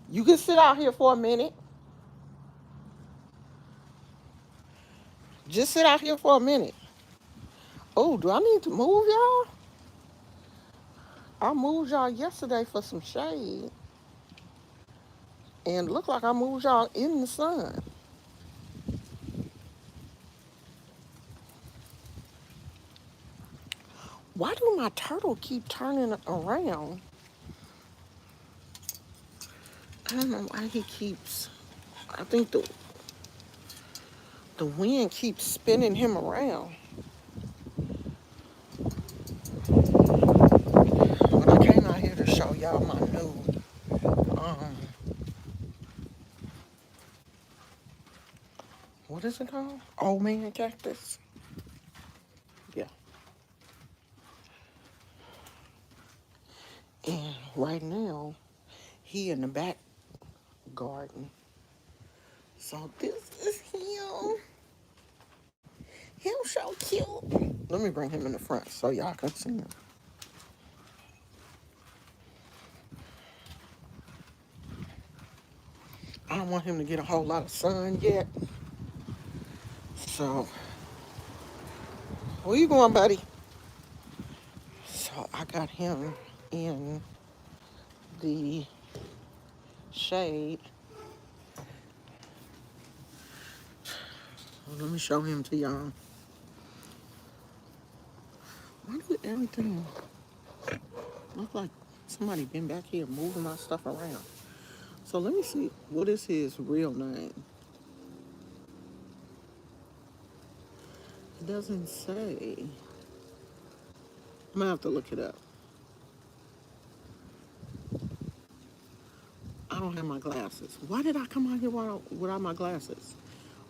You can sit out here for a minute. Just sit out here for a minute. Oh, do I need to move y'all? I moved y'all yesterday for some shade. And look like I moved y'all in the sun. Why do my turtle keep turning around? I don't know why he keeps. I think the wind keeps spinning him around. But I came out here to show y'all my new um what is it called? Old man cactus. Yeah. And right now he in the back garden. So this is him. Him so cute. Let me bring him in the front so y'all can see him. I don't want him to get a whole lot of sun yet. So where you going, buddy? So I got him in the shade. Let me show him to y'all. Why do everything look like somebody been back here moving my stuff around? So let me see. What is his real name? It doesn't say. I'm gonna have to look it up. I don't have my glasses. Why did I come out here without my glasses?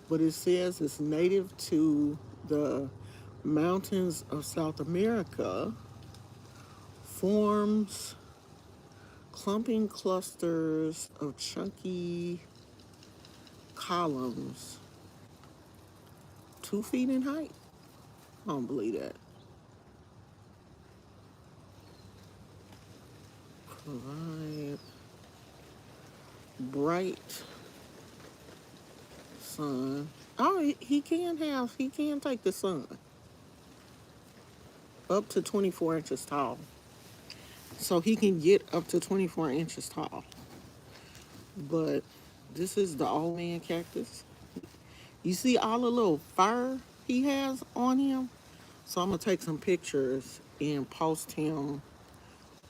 But it says it's native to the mountains of South America, forms clumping clusters of chunky columns 2 feet in height. I don't believe that. Provide bright sun. Oh, he can take the sun up to 24 inches tall. So he can get up to 24 inches tall. But this is the old man cactus. You see all the little fur he has on him? So I'm gonna take some pictures and post him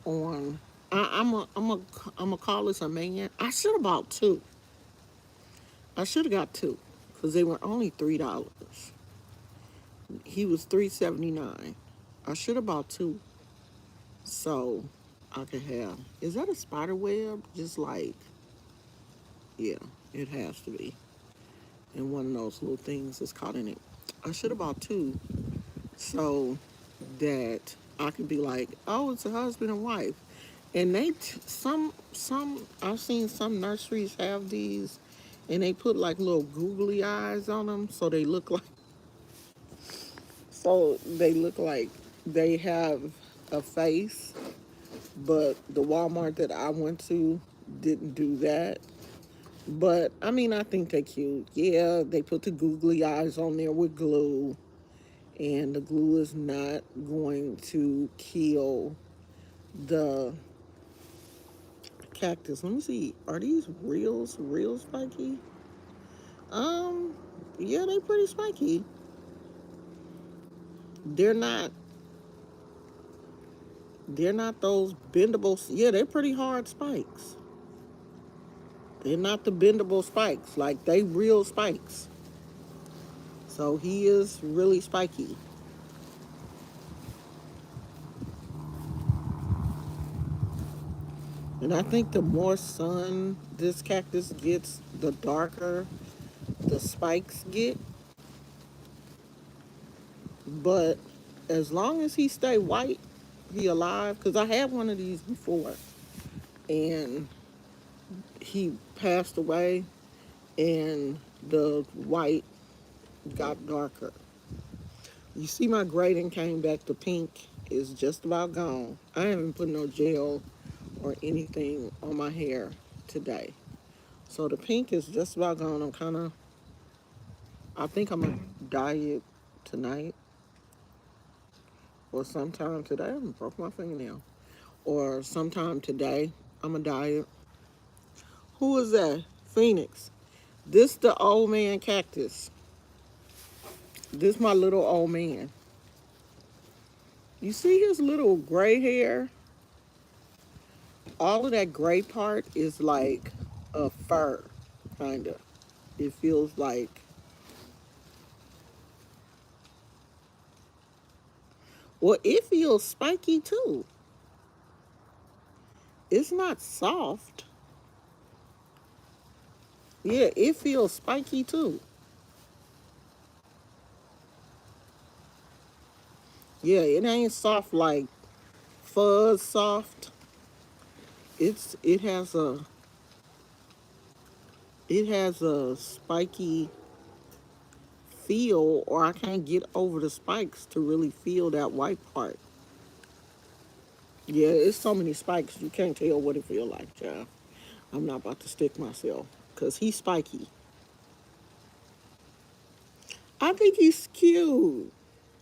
on. I'm a call this a man. I should have bought two. I should have got two, because they were only $3. He was $3.79. I should have bought two, so I could have. Is that a spider web? Just like, yeah, it has to be. And one of those little things is caught in it. I should have bought two, so that I could be like, oh, it's a husband and wife. And some I've seen some nurseries have these, and they put like little googly eyes on them, so they look like they have a face. But the Walmart that I went to didn't do that. But I mean, I think they're cute. Yeah, they put the googly eyes on there with glue, and the glue is not going to kill the cactus. Let me see. Are these real spiky? Um, yeah, they pretty spiky. They're not. They're not those bendable. Yeah, they're pretty hard spikes. They're not the bendable spikes. Like they real spikes. So he is really spiky. And I think the more sun this cactus gets, the darker the spikes get. But as long as he stay white, he alive. Because I had one of these before, and he passed away, and the white got darker. You see my grading came back to pink. It's just about gone. I haven't put no gel or anything on my hair today. So the pink is just about gone. I think I'm going to dye it tonight or sometime today. I broke my fingernail. Or sometime today, I'm going to dye it. Who is that? Phoenix. This the old man cactus. This my little old man. You see his little gray hair? All of that gray part is like a fur, kind of. It feels like, well, it feels spiky too. It's not soft. Yeah, it feels spiky too. Yeah, it ain't soft like fuzz soft. It has a spiky feel, or I can't get over the spikes to really feel that white part. Yeah, it's so many spikes you can't tell what it feel like, child. I'm not about to stick myself because he's spiky. I think he's cute.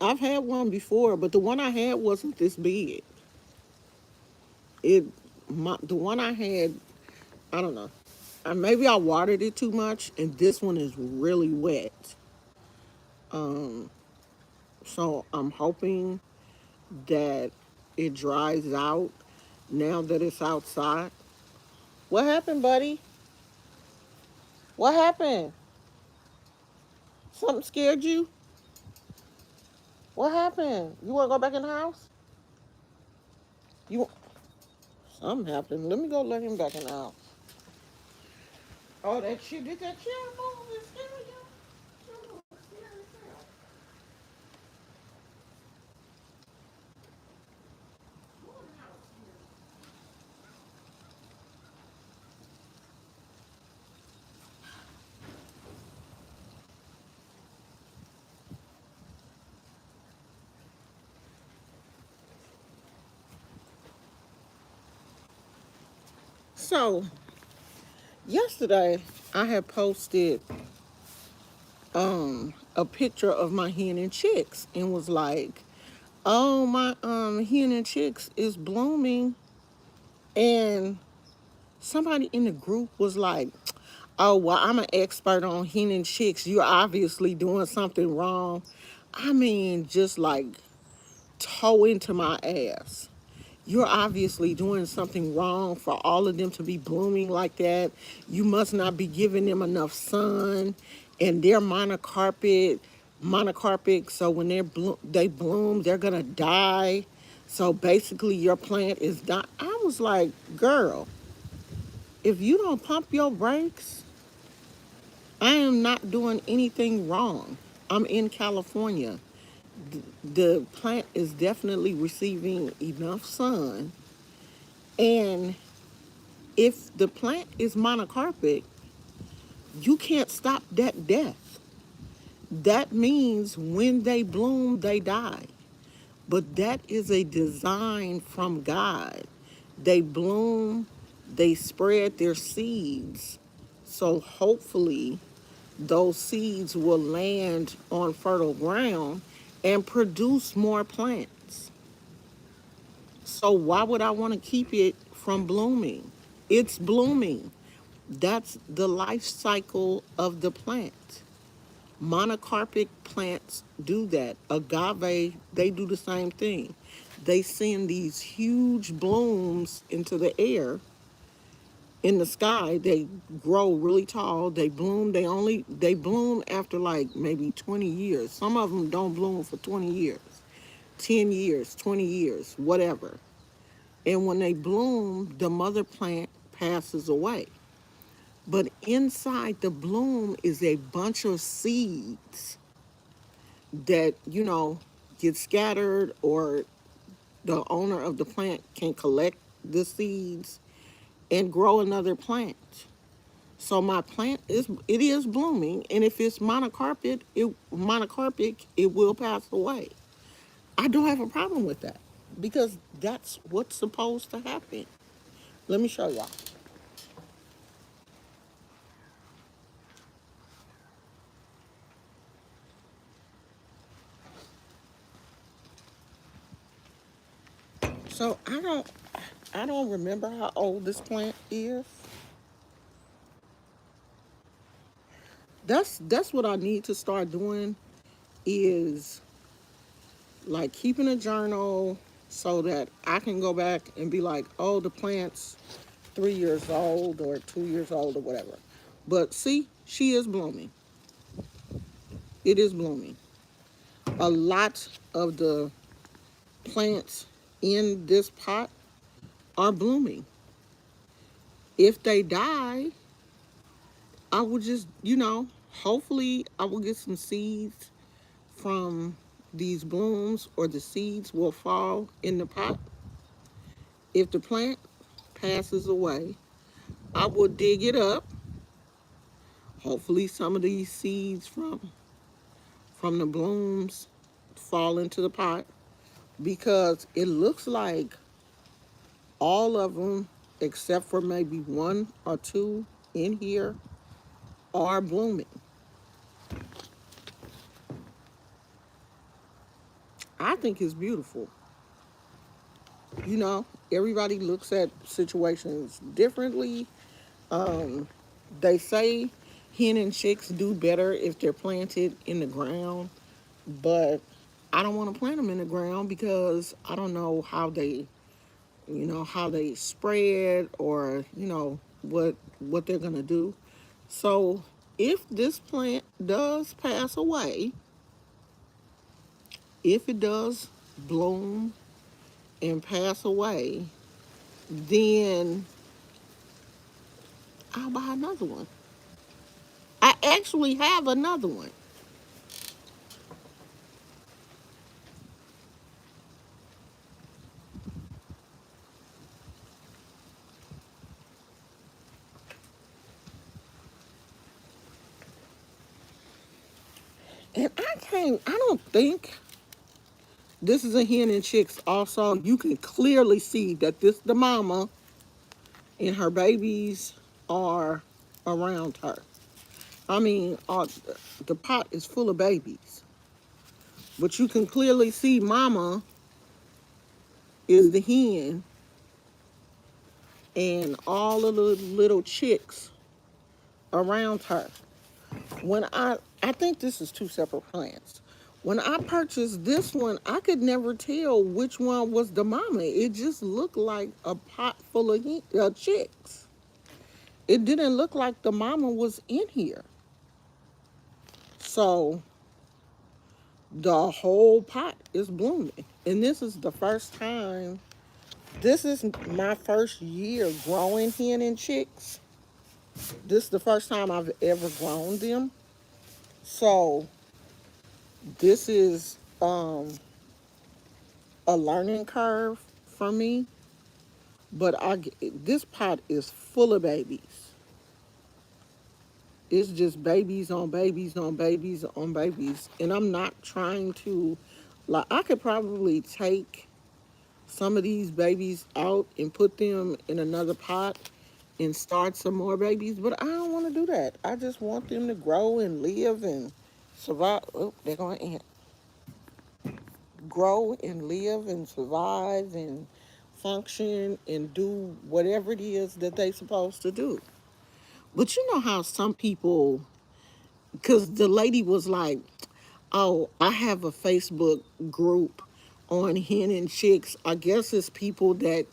I've had one before, but the one I had wasn't this big. It the one I had, I don't know. Maybe I watered it too much, and this one is really wet. Um, so I'm hoping that it dries out now that it's outside. What happened, buddy? What happened? Something scared you? What happened? You want to go back in the house? You Something happened. Let me go let him back in the house. Oh, that shit! Did that chair move and scare you? So yesterday I had posted a picture of my hen and chicks and was like, "Oh, my hen and chicks is blooming," and somebody in the group was like, "Oh, well, I'm an expert on hen and chicks. You're obviously doing something wrong." I mean, just like toe into my ass. You're obviously doing something wrong for all of them to be blooming like that. You must not be giving them enough sun, and they're monocarpic. So when they bloom, they're gonna die. So basically, your plant is dying. I was like, girl, if you don't pump your brakes, I am not doing anything wrong. I'm in California. The plant is definitely receiving enough sun, and if the plant is monocarpic, you can't stop that death. That means when they bloom, they die. But that is a design from God. They bloom, they spread their seeds. So hopefully, those seeds will land on fertile ground and produce more plants. So why would I want to keep it from blooming? It's blooming. That's the life cycle of the plant. Monocarpic plants do that. Agave, they do the same thing. They send these huge blooms into the air, in the sky. They grow really tall. They bloom. They bloom after like maybe 20 years. Some of them don't bloom for 20 years, 10 years, 20 years, whatever. And when they bloom, the mother plant passes away. But inside the bloom is a bunch of seeds that, get scattered, or the owner of the plant can collect the seeds and grow another plant. So my plant is blooming, and if it's monocarpic, it will pass away. I don't have a problem with that because that's what's supposed to happen. Let me show y'all. So I don't remember how old this plant is. That's what I need to start doing is like keeping a journal so that I can go back and be like, oh, the plant's 3 years old or 2 years old or whatever. But see, she is blooming. It is blooming. A lot of the plants in this pot are blooming. If they die, I will just, hopefully I will get some seeds from these blooms or the seeds will fall in the pot. If the plant passes away, I will dig it up. Hopefully some of these seeds from the blooms fall into the pot because it looks like all of them except for maybe one or two in here are blooming. I think it's beautiful. Everybody looks at situations differently. Um, they say hen and chicks do better if they're planted in the ground, but I don't want to plant them in the ground because I don't know how they spread or what they're gonna do. So if this plant does pass away, if it does bloom and pass away, then I'll buy another one. I actually have another one. And I don't think this is a hen and chicks. Also, you can clearly see that this the mama and her babies are around her. I mean, the pot is full of babies, but you can clearly see mama is the hen and all of the little chicks around her. I think this is two separate plants. When I purchased this one, I could never tell which one was the mama. It just looked like a pot full of chicks. It didn't look like the mama was in here. So the whole pot is blooming. And this is the first time, this is my first year growing hen and chicks. This is the first time I've ever grown them. So this is a learning curve for me. But this pot is full of babies. It's just babies on babies on babies on babies. And I'm not trying to, like, I could probably take some of these babies out and put them in another pot and start some more babies, but I don't want to do that. I just want them to grow and live and survive. Oh, they're going to grow and live and survive and function and do whatever it is that they're supposed to do. But you know how some people, because the lady was like, oh, I have a Facebook group on hen and chicks. I guess it's people that,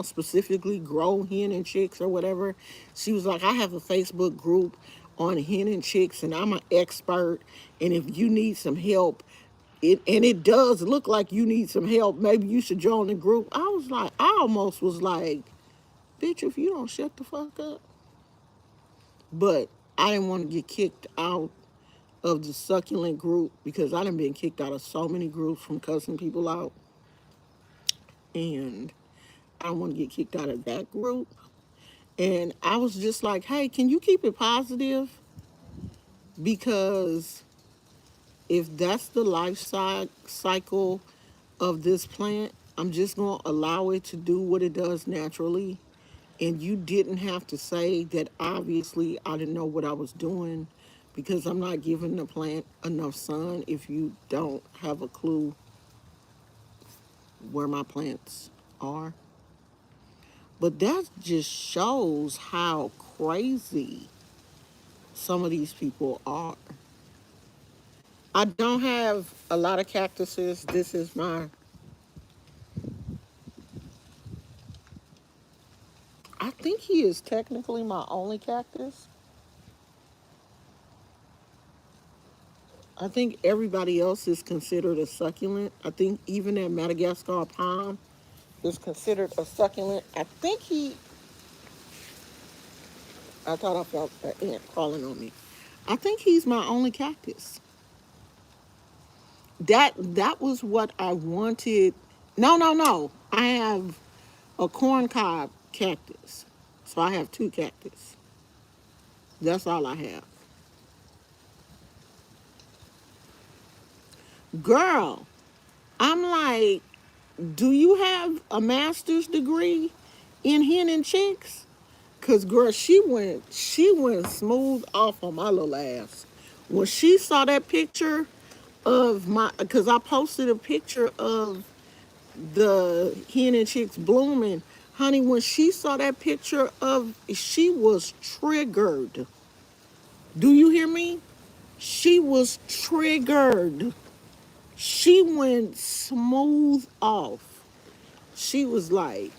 specifically grow hen and chicks or whatever. She was like, I have a Facebook group on hen and chicks and I'm an expert. And if you need some help, it does look like you need some help, maybe you should join the group. I almost was like, bitch, if you don't shut the fuck up. But I didn't want to get kicked out of the succulent group because I done been kicked out of so many groups from cussing people out. And I don't want to get kicked out of that group. And I was just like, hey, can you keep it positive? Because if that's the life cycle of this plant, I'm just going to allow it to do what it does naturally. And you didn't have to say that obviously I didn't know what I was doing because I'm not giving the plant enough sun if you don't have a clue where my plants are. But that just shows how crazy some of these people are. I don't have a lot of cactuses. This is my, I think he is technically my only cactus. I think everybody else is considered a succulent. I think even that Madagascar palm is considered a succulent. I thought I felt an ant crawling on me. I think he's my only cactus. That was what I wanted. No, no, no. I have a corncob cactus. So I have two cactus. That's all I have. Girl, I'm like, do you have a master's degree in hen and chicks? Cause girl, she went smooth off on my little ass. When she saw that picture of my, cause I posted a picture of the hen and chicks blooming. Honey, when she saw that picture of, she was triggered. Do you hear me? She was triggered. She went smooth off. She was like,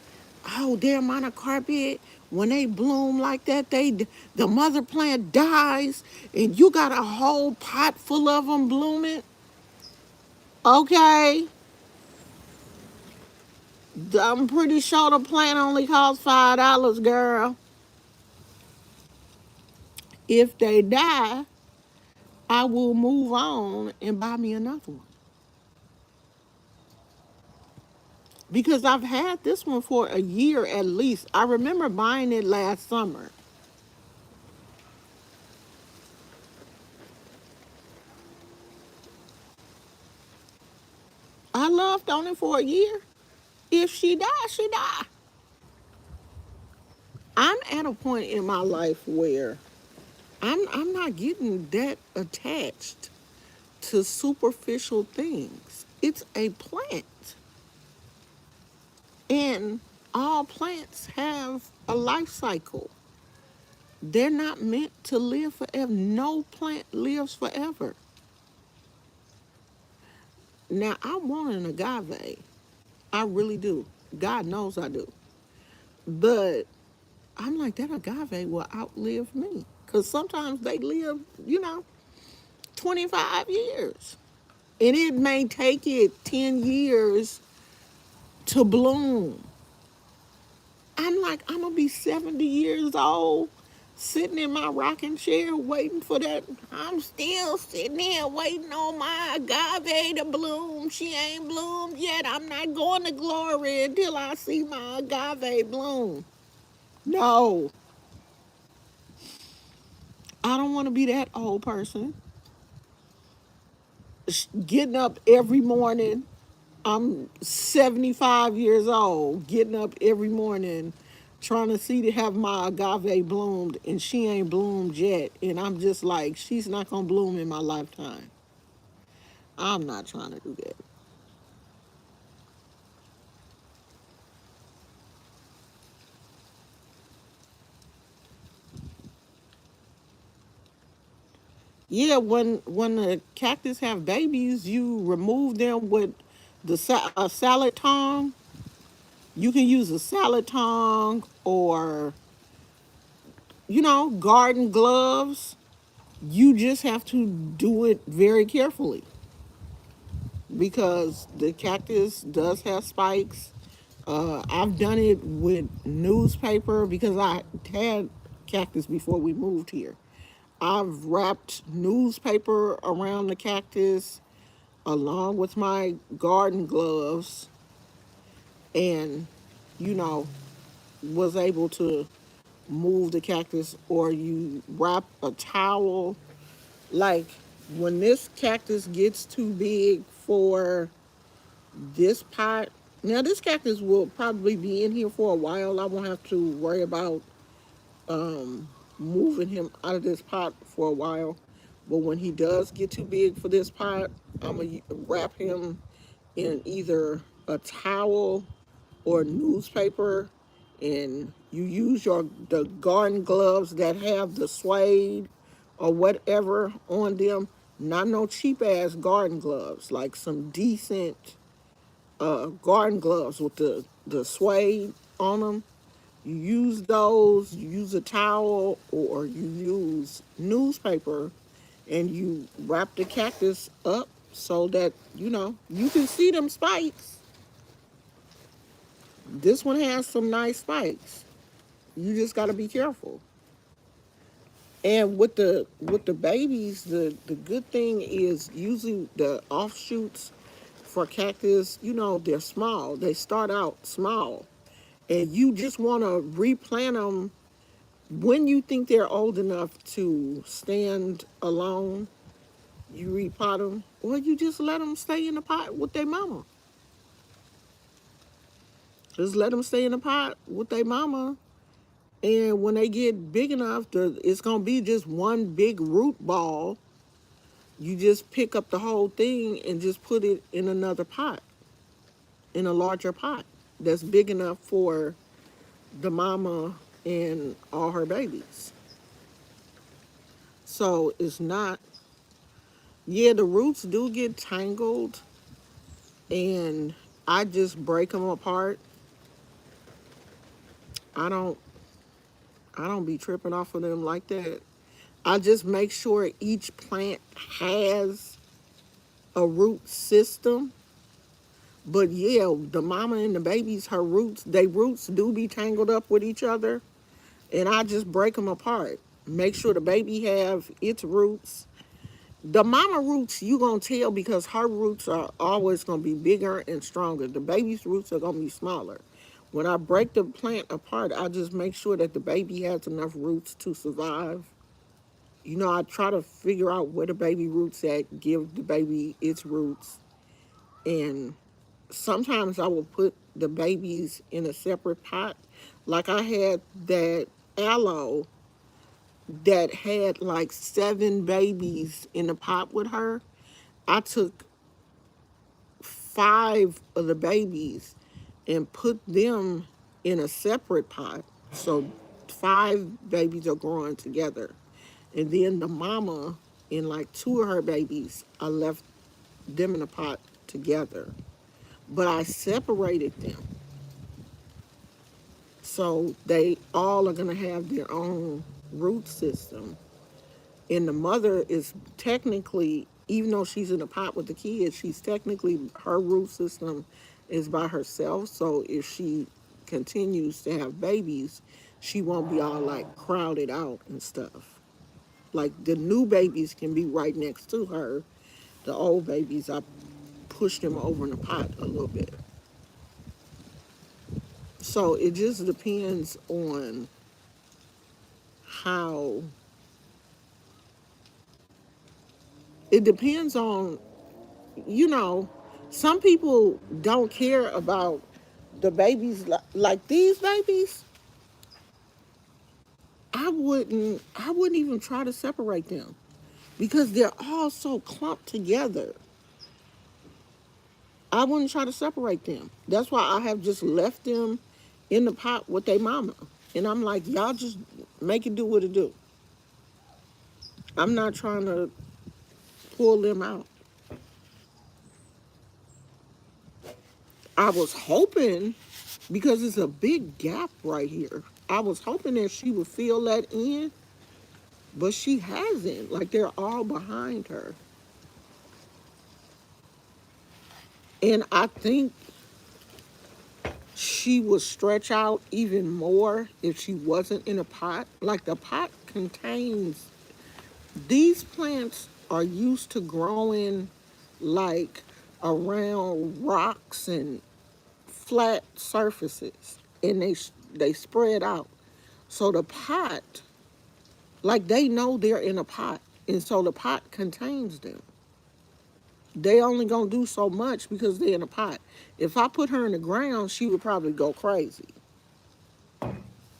oh, they're on a carpet. When they bloom like that, the mother plant dies, and you got a whole pot full of them blooming. Okay, I'm pretty sure the plant only costs $5, girl. If they die, I will move on and buy me another one. Because I've had this one for a year at least. I remember buying it last summer. I loved on it for a year. If she dies, she dies. I'm at a point in my life where I'm not getting that attached to superficial things. It's a plant. And all plants have a life cycle. They're not meant to live forever. No plant lives forever. Now, I want an agave. I really do. God knows I do. But I'm like, that agave will outlive me. Because sometimes they live, 25 years. And it may take it 10 years to bloom. I'm like, I'm going to be 70 years old, sitting in my rocking chair waiting for that. I'm still sitting here waiting on my agave to bloom. She ain't bloomed yet. I'm not going to glory until I see my agave bloom. No, I don't want to be that old person. Getting up every morning. I'm 75 years old, getting up every morning, trying to see to have my agave bloomed, and she ain't bloomed yet. And I'm just like, she's not gonna bloom in my lifetime. I'm not trying to do that. Yeah, when the cactus have babies, you remove them with a salad tong. You can use a salad tong or garden gloves. You just have to do it very carefully because the cactus does have spikes. I've done it with newspaper because I had cactus before we moved here. I've wrapped newspaper around the cactus along with my garden gloves and, you know, was able to move the cactus, or you wrap a towel. Like when this cactus gets too big for this pot, now this cactus will probably be in here for a while. I won't have to worry about um, moving him out of this pot for a while. But when he does get too big for this pot, I'm going to wrap him in either a towel or newspaper, and you use the garden gloves that have the suede or whatever on them. Not no cheap ass garden gloves, like some decent garden gloves with the suede on them. You use those, you use a towel, or you use newspaper, and you wrap the cactus up so that, you can see them spikes. This one has some nice spikes. You just got to be careful. And with the babies, the good thing is usually the offshoots for cactus, they're small. They start out small. And you just want to replant them when you think they're old enough to stand alone. You repot them, or you just let them stay in the pot with their mama. Just let them stay in the pot with their mama. And when they get big enough, it's going to be just one big root ball. You just pick up the whole thing and just put it in another pot, in a larger pot that's big enough for the mama and all her babies. So it's not, yeah, the roots do get tangled, and I just break them apart. I don't I don't be tripping off of them like that. I just make sure each plant has a root system. But yeah, the mama and the babies, they roots do be tangled up with each other, and I just break them apart. Make sure the baby have its roots. The mama roots, you gonna tell because her roots are always gonna be bigger and stronger. The baby's roots are gonna be smaller. When I break the plant apart, I just make sure that the baby has enough roots to survive. I try to figure out where the baby roots at, give the baby its roots, and sometimes I will put the babies in a separate pot. Like I had that aloe that had like 7 babies in the pot with her. I took 5 of the babies and put them in a separate pot. So 5 babies are growing together. And then the mama and like 2 of her babies, I left them in a pot together. But I separated them. So they all are going to have their own root system. And the mother is technically, even though she's in a pot with the kids, her root system is by herself. So if she continues to have babies, she won't be all like crowded out and stuff. Like the new babies can be right next to her. The old babies, I push them over in the pot a little bit. So it just depends on how, it depends on, you know, some people don't care about the babies like these babies. I wouldn't even try to separate them because they're all so clumped together. I wouldn't try to separate them. That's why I have just left them in the pot with their mama. And I'm like, y'all just make it do what it do. I'm not trying to pull them out. I was hoping, because it's a big gap right here, I was hoping that she would fill that in, but she hasn't. Like they're all behind her. And I think she would stretch out even more if she wasn't in a pot. Like the pot contains, these plants are used to growing like around rocks and flat surfaces, and they spread out. So the pot, like they know they're in a pot, and so the pot contains them. They only gonna do so much because they're in a pot. If I put her in the ground, she would probably go crazy.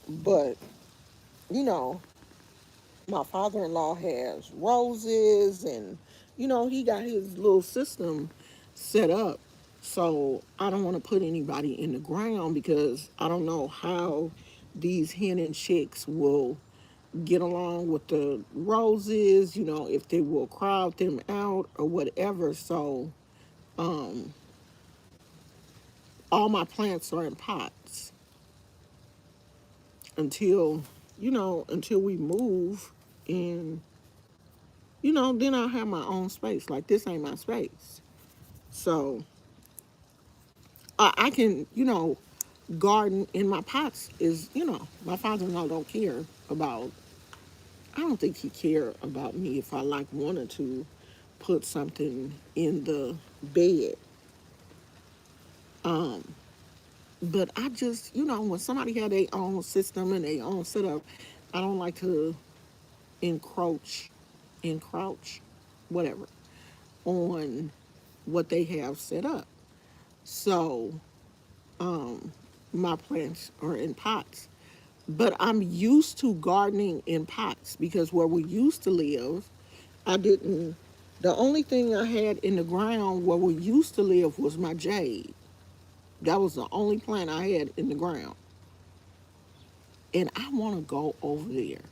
But you know, my father-in-law has roses, and he got his little system set up. So I don't want to put anybody in the ground because I don't know how these hen and chicks will get along with the roses, if they will crowd them out or whatever. So all my plants are in pots until, until we move, and, then I'll have my own space. Like, this ain't my space. So I can, garden in my pots is, my father-in-law don't care about, I don't think he care about me if I like wanted to put something in the bed. But I just, when somebody had their own system and their own setup, I don't like to encroach, whatever, on what they have set up. So, my plants are in pots. But I'm used to gardening in pots because where we used to live, I didn't, the only thing I had in the ground where we used to live was my jade. That was the only plant I had in the ground. And I want to go over there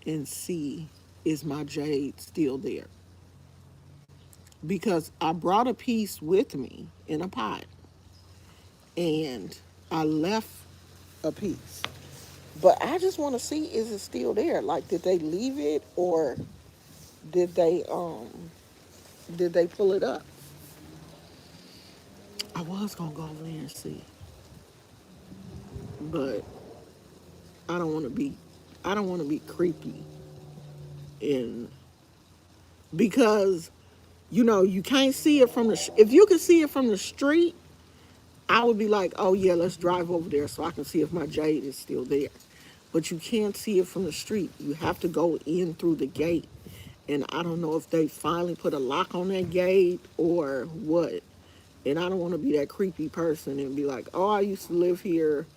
and see, is my jade still there? Because I brought a piece with me in a pot and I left a piece. But I just want to see, is it still there? Like, did they leave it, or did they pull it up? I was gonna go over there and see, but I don't want to be I don't want to be creepy, and because you can't see it from the if you could see it from the street, I would be like, oh yeah, let's drive over there so I can see if my jade is still there. But you can't see it from the street. You have to go in through the gate. And I don't know if they finally put a lock on that gate or what. And I don't want to be that creepy person and be like, oh, I used to live here.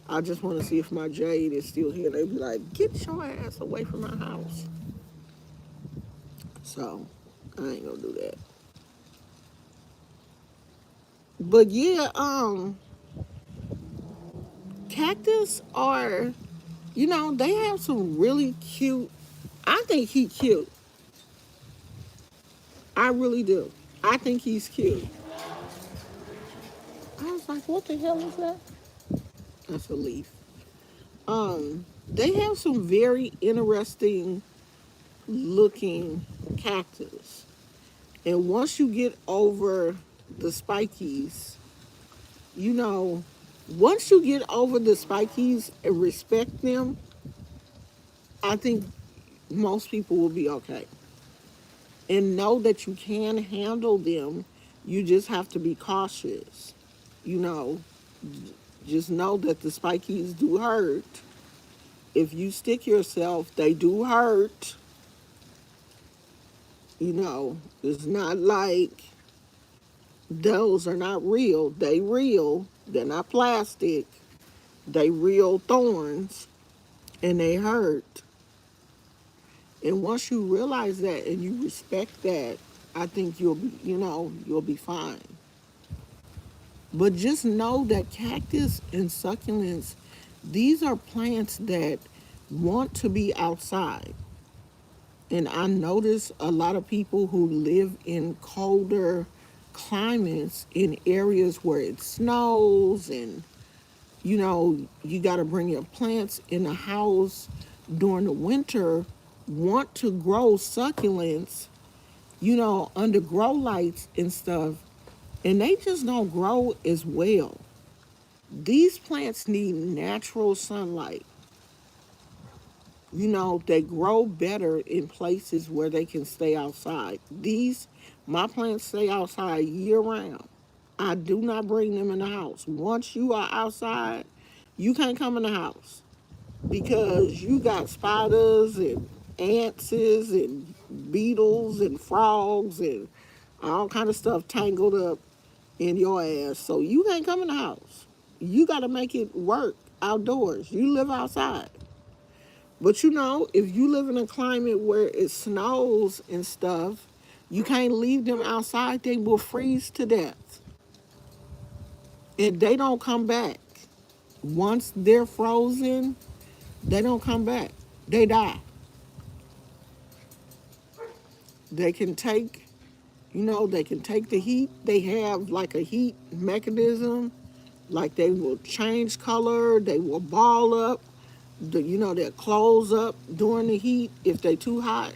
I just want to see if my jade is still here. They'd be like, get your ass away from my house. So I ain't gonna do that. But yeah, cactus are, they have some really cute. I think he cute. I really do. I think he's cute. I was like, what the hell is that? That's a leaf. They have some very interesting looking cactus. And once you get over the spikies, you know, once you get over the spikies and respect them, I think most people will be okay. And know that you can handle them. You just have to be cautious. You know, just know that the spikies do hurt. If you stick yourself, they do hurt. It's not like those are not real. They real. They're not plastic. They real thorns, and they hurt. And once you realize that and you respect that, I think you'll be fine. But just know that cactus and succulents, these are plants that want to be outside. And I notice a lot of people who live in colder climates in areas where it snows, and you got to bring your plants in the house during the winter, want to grow succulents, under grow lights and stuff, and they just don't grow as well. These plants need natural sunlight. They grow better in places where they can stay outside. My plants stay outside year round. I do not bring them in the house. Once you are outside, you can't come in the house because you got spiders and ants and beetles and frogs and all kind of stuff tangled up in your ass. So you can't come in the house. You got to make it work outdoors. You live outside. But if you live in a climate where it snows and stuff, you can't leave them outside. They will freeze to death. and they don't come back. Once they're frozen, they don't come back. They die. They can take, they can take the heat. They have like a heat mechanism. Like they will change color. They will ball up. They'll close up during the heat if they too hot.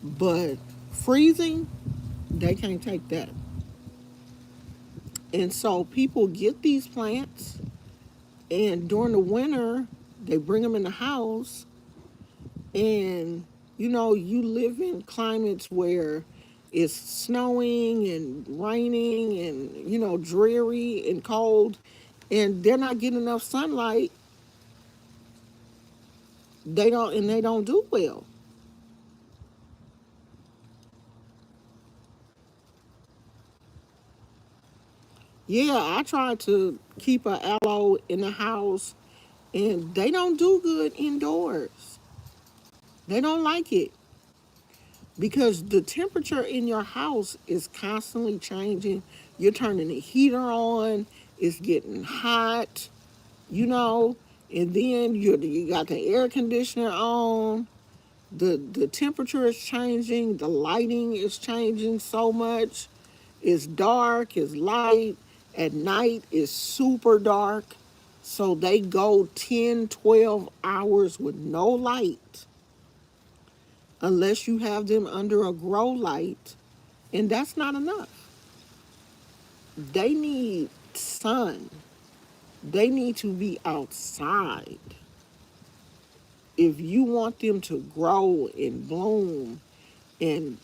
But freezing, they can't take that. And so people get these plants, and during the winter, they bring them in the house. And you live in climates where it's snowing and raining and dreary and cold, and they're not getting enough sunlight. They don't do well. Yeah, I tried to keep a aloe in the house, and they don't do good indoors. They don't like it because the temperature in your house is constantly changing. You're turning the heater on, it's getting hot, and then you got the air conditioner on. The temperature is changing, the lighting is changing so much. It's dark, it's light. At night it's super dark. So they go 10, 12 hours with no light unless you have them under a grow light, and that's not enough. They need sun. They need to be outside. If you want them to grow and bloom and,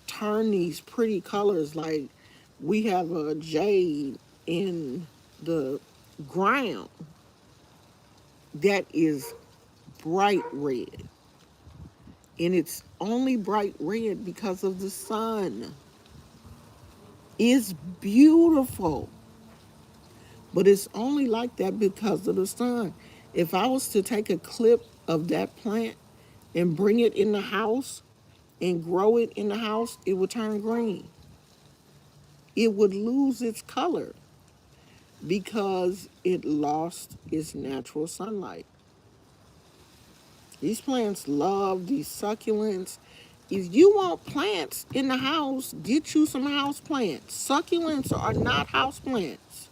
turn these pretty colors, like we have a jade in the ground that is bright red. And it's only bright red because of the sun. It's beautiful, but it's only like that because of the sun. If I was to take a clip of that plant and bring it in the house and grow it in the house, it would turn green. It would lose its color because it lost its natural sunlight. These plants love these succulents. If you want plants in the house, get you some house plants. Succulents are not house plants.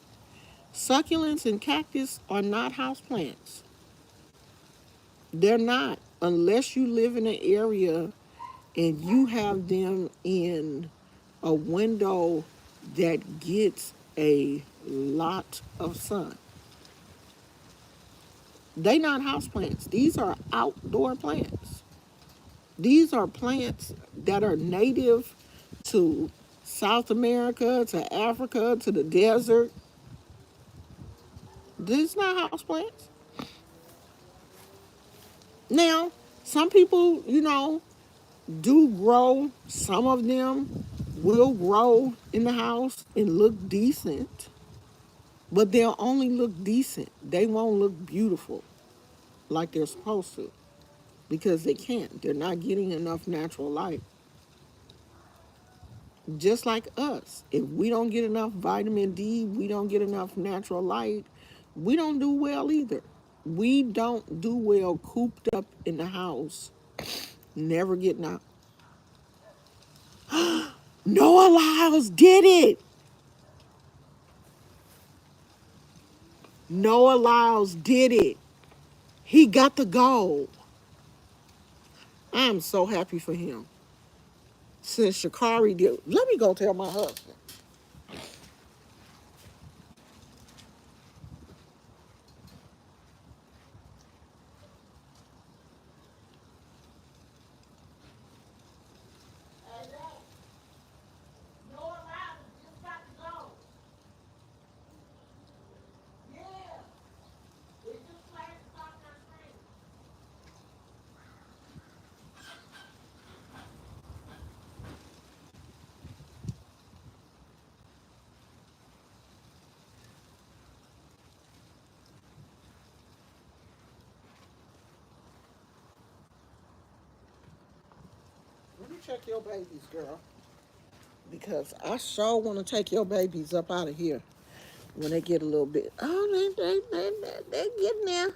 Succulents and cactus are not house plants. They're not, unless you live in an area and you have them in a window that gets a lot of sun. They not house plants. These are outdoor plants. These are plants that are native to South America, to Africa, to the desert. These not house plants. Now, some people, do grow. Some of them will grow in the house and look decent, but they'll only look decent. They won't look beautiful like they're supposed to because they can't. They're not getting enough natural light. Just like us, if we don't get enough vitamin D, we don't get enough natural light, we don't do well either. We don't do well cooped up in the house, never getting out. Noah Lyles did it. Noah Lyles did it. He got the gold. I'm so happy for him. Since Sha'Carri did, let me go tell my husband. Noah Lyles just got the gold. Yeah, it just flashed off my screen. Let me check your babies, girl. Because I sure want to take your babies up out of here. when they get a little bit. Oh, they getting there.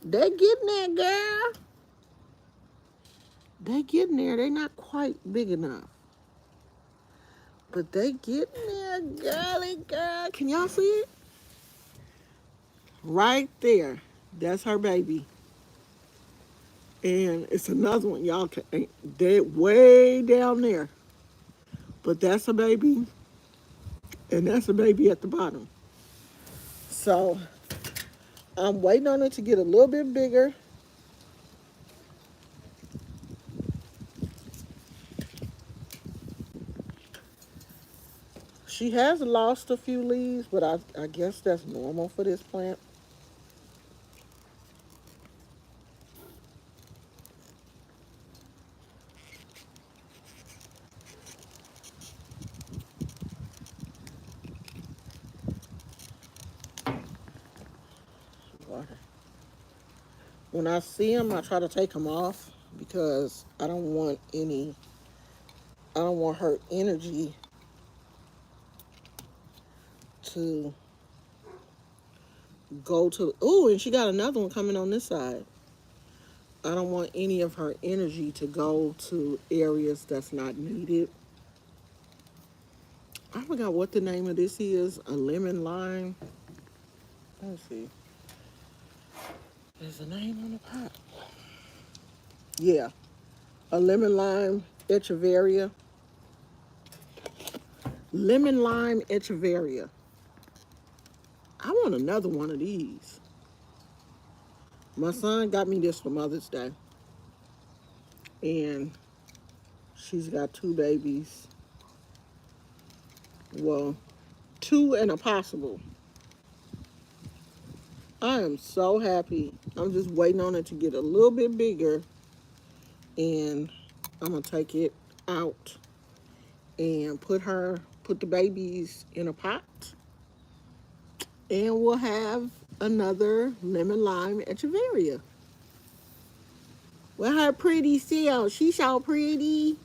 They getting there, girl. They getting there. They not quite big enough. But they getting there, girly girl. Can y'all see it? Right there. That's her baby. And it's another one. Y'all can, they way down there. But that's a baby. And that's a baby at the bottom. So I'm waiting on it to get a little bit bigger. She has lost a few leaves, but I guess that's normal for this plant. Water. When I see them, I try to take them off because I don't want her energy to go to, oh, and she got another one coming on this side. I don't want any of her energy to go to areas that's not needed. I forgot what the name of this is. A lemon lime. Let's see. There's a name on the pot. Yeah. A lemon lime echeveria. Lemon lime echeveria. I want another one of these. My son got me this for Mother's Day. And she's got two babies. Well, two and a possible. I am so happy. I'm just waiting on it to get a little bit bigger. And I'm going to take it out and put the babies in a pot. And we'll have another lemon lime echeveria. Well, her pretty self. She's so pretty.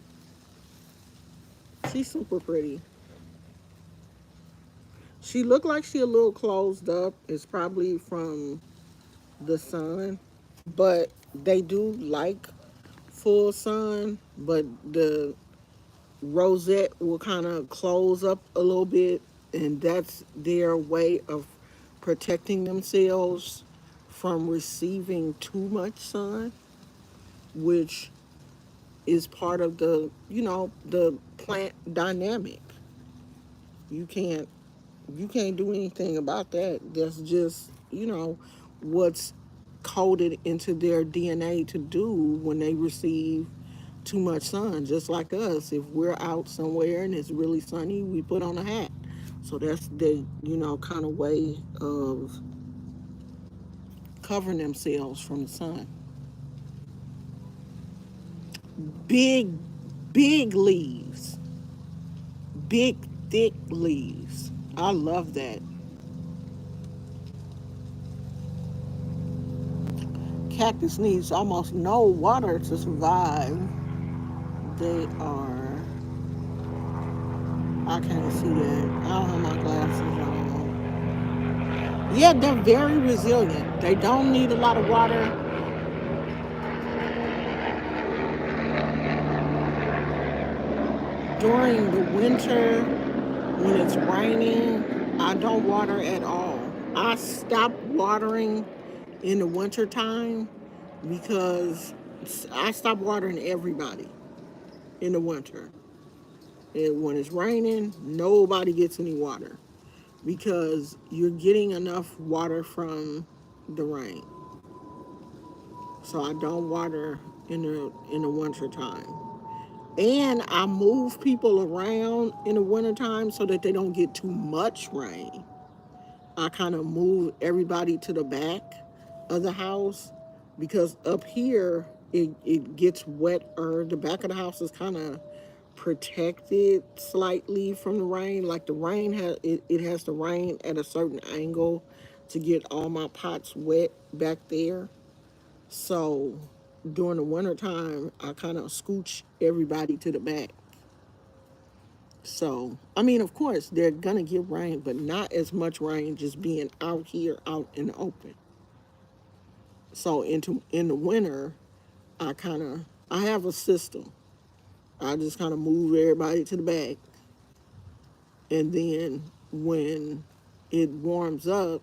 She's super pretty. She looked like she a little closed up. It's probably from the sun. But they do like full sun. But the rosette will kind of close up a little bit. And that's their way of protecting themselves from receiving too much sun, which is part of the plant dynamic. You can't do anything about that. That's just, what's coded into their DNA to do when they receive too much sun. Just like us, if we're out somewhere and it's really sunny, we put on a hat. So that's the, kind of way of covering themselves from the sun. Big, big leaves. Big, thick leaves. I love that. Cactus needs almost no water to survive. They are, I can't see that. I don't have my glasses on. Yeah, they're very resilient. They don't need a lot of water. During the winter, when it's raining, I don't water at all. I stop watering in the winter time because I stop watering everybody in the winter. And when it's raining, nobody gets any water because you're getting enough water from the rain. So I don't water in the winter time. And I move people around in the wintertime so that they don't get too much rain. I kind of move everybody to the back of the house because up here it gets wetter. The back of the house is kind of protected slightly from the rain. Like the rain it has to rain at a certain angle to get all my pots wet back there. So during the wintertime, I kind of scooch everybody to the back. So, I mean, of course, they're gonna get rain, but not as much rain just being out here, out in the open. So, in the winter, I have a system. I just kind of move everybody to the back, and then when it warms up,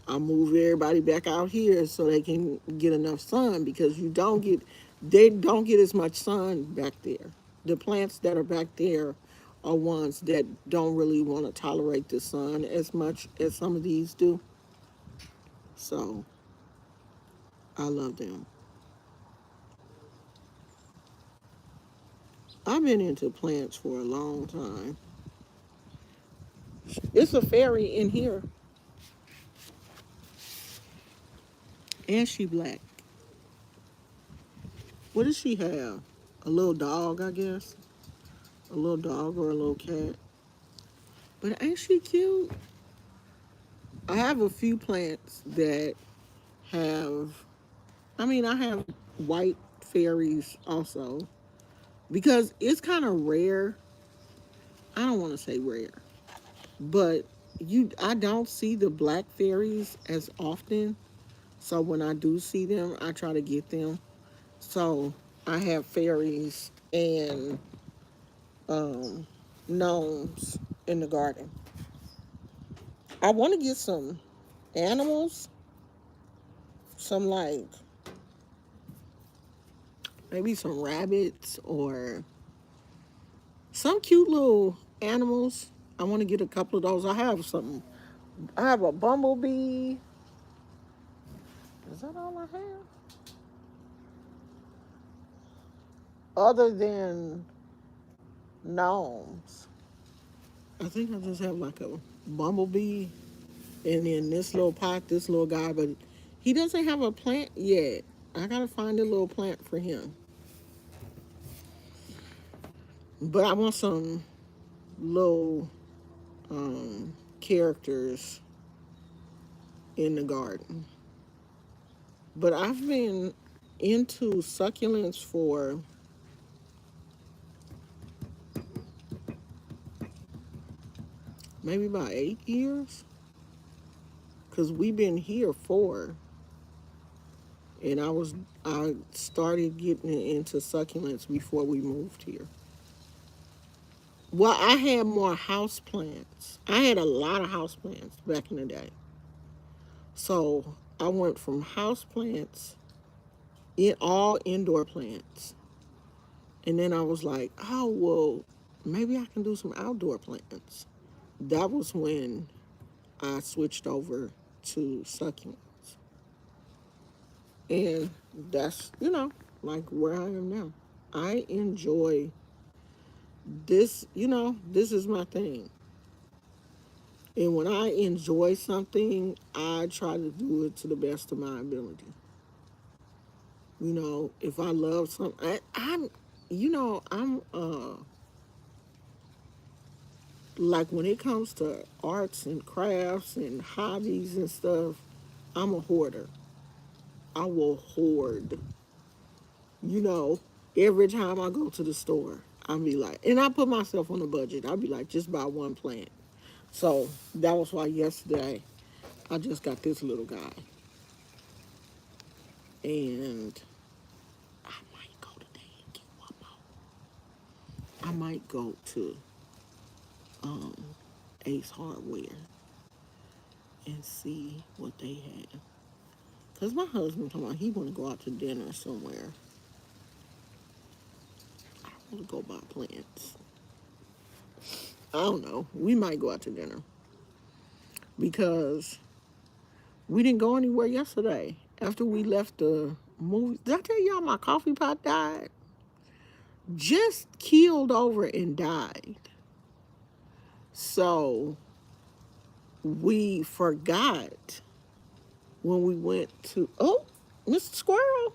I move everybody back out here so they can get enough sun because they don't get as much sun back there. The plants that are back there are ones that don't really want to tolerate the sun as much as some of these do. So I love them. I've been into plants for a long time. It's a fairy in here, and she black. What does she have? A little dog, I guess. A little dog or a little cat. But ain't she cute? I have a few plants that have, I have white fairies also because it's kind of rare. I don't want to say rare, but I don't see the black fairies as often. So when I do see them, I try to get them. So I have fairies and um, gnomes in the garden. I want to get some animals, some like maybe some rabbits or some cute little animals. I want to get a couple of those. I have some. I have a bumblebee. Is that all I have? Other than gnomes, I think I just have like a bumblebee, and then this little pot, this little guy, but he doesn't have a plant yet. I gotta find a little plant for him. But I want some little characters in the garden. But I've been into succulents for maybe about 8 years because we've been here 4, and I started getting into succulents before we moved here. Well, I had more house plants. I had a lot of house plants back in the day. So I went from house plants, all indoor plants, and then I was like, oh well, maybe I can do some outdoor plants. That was when I switched over to succulents. And that's, like where I am now. I enjoy this, this is my thing. And when I enjoy something, I try to do it to the best of my ability. If I love something, I'm like when it comes to arts and crafts and hobbies and stuff, I'm a hoarder. I will hoard. You know, every time I go to the store, I'll be like, and I put myself on a budget. I'll be like, just buy one plant. So that was why yesterday I just got this little guy. And I might go today and get one more. I might go to um, Ace Hardware and see what they have. Because my husband told me he want to go out to dinner somewhere. I don't want to go buy plants. I don't know. We might go out to dinner because we didn't go anywhere yesterday after we left the movie. Did I tell y'all my coffee pot died? Just keeled over and died. So we forgot when we went to, oh, Mr. Squirrel.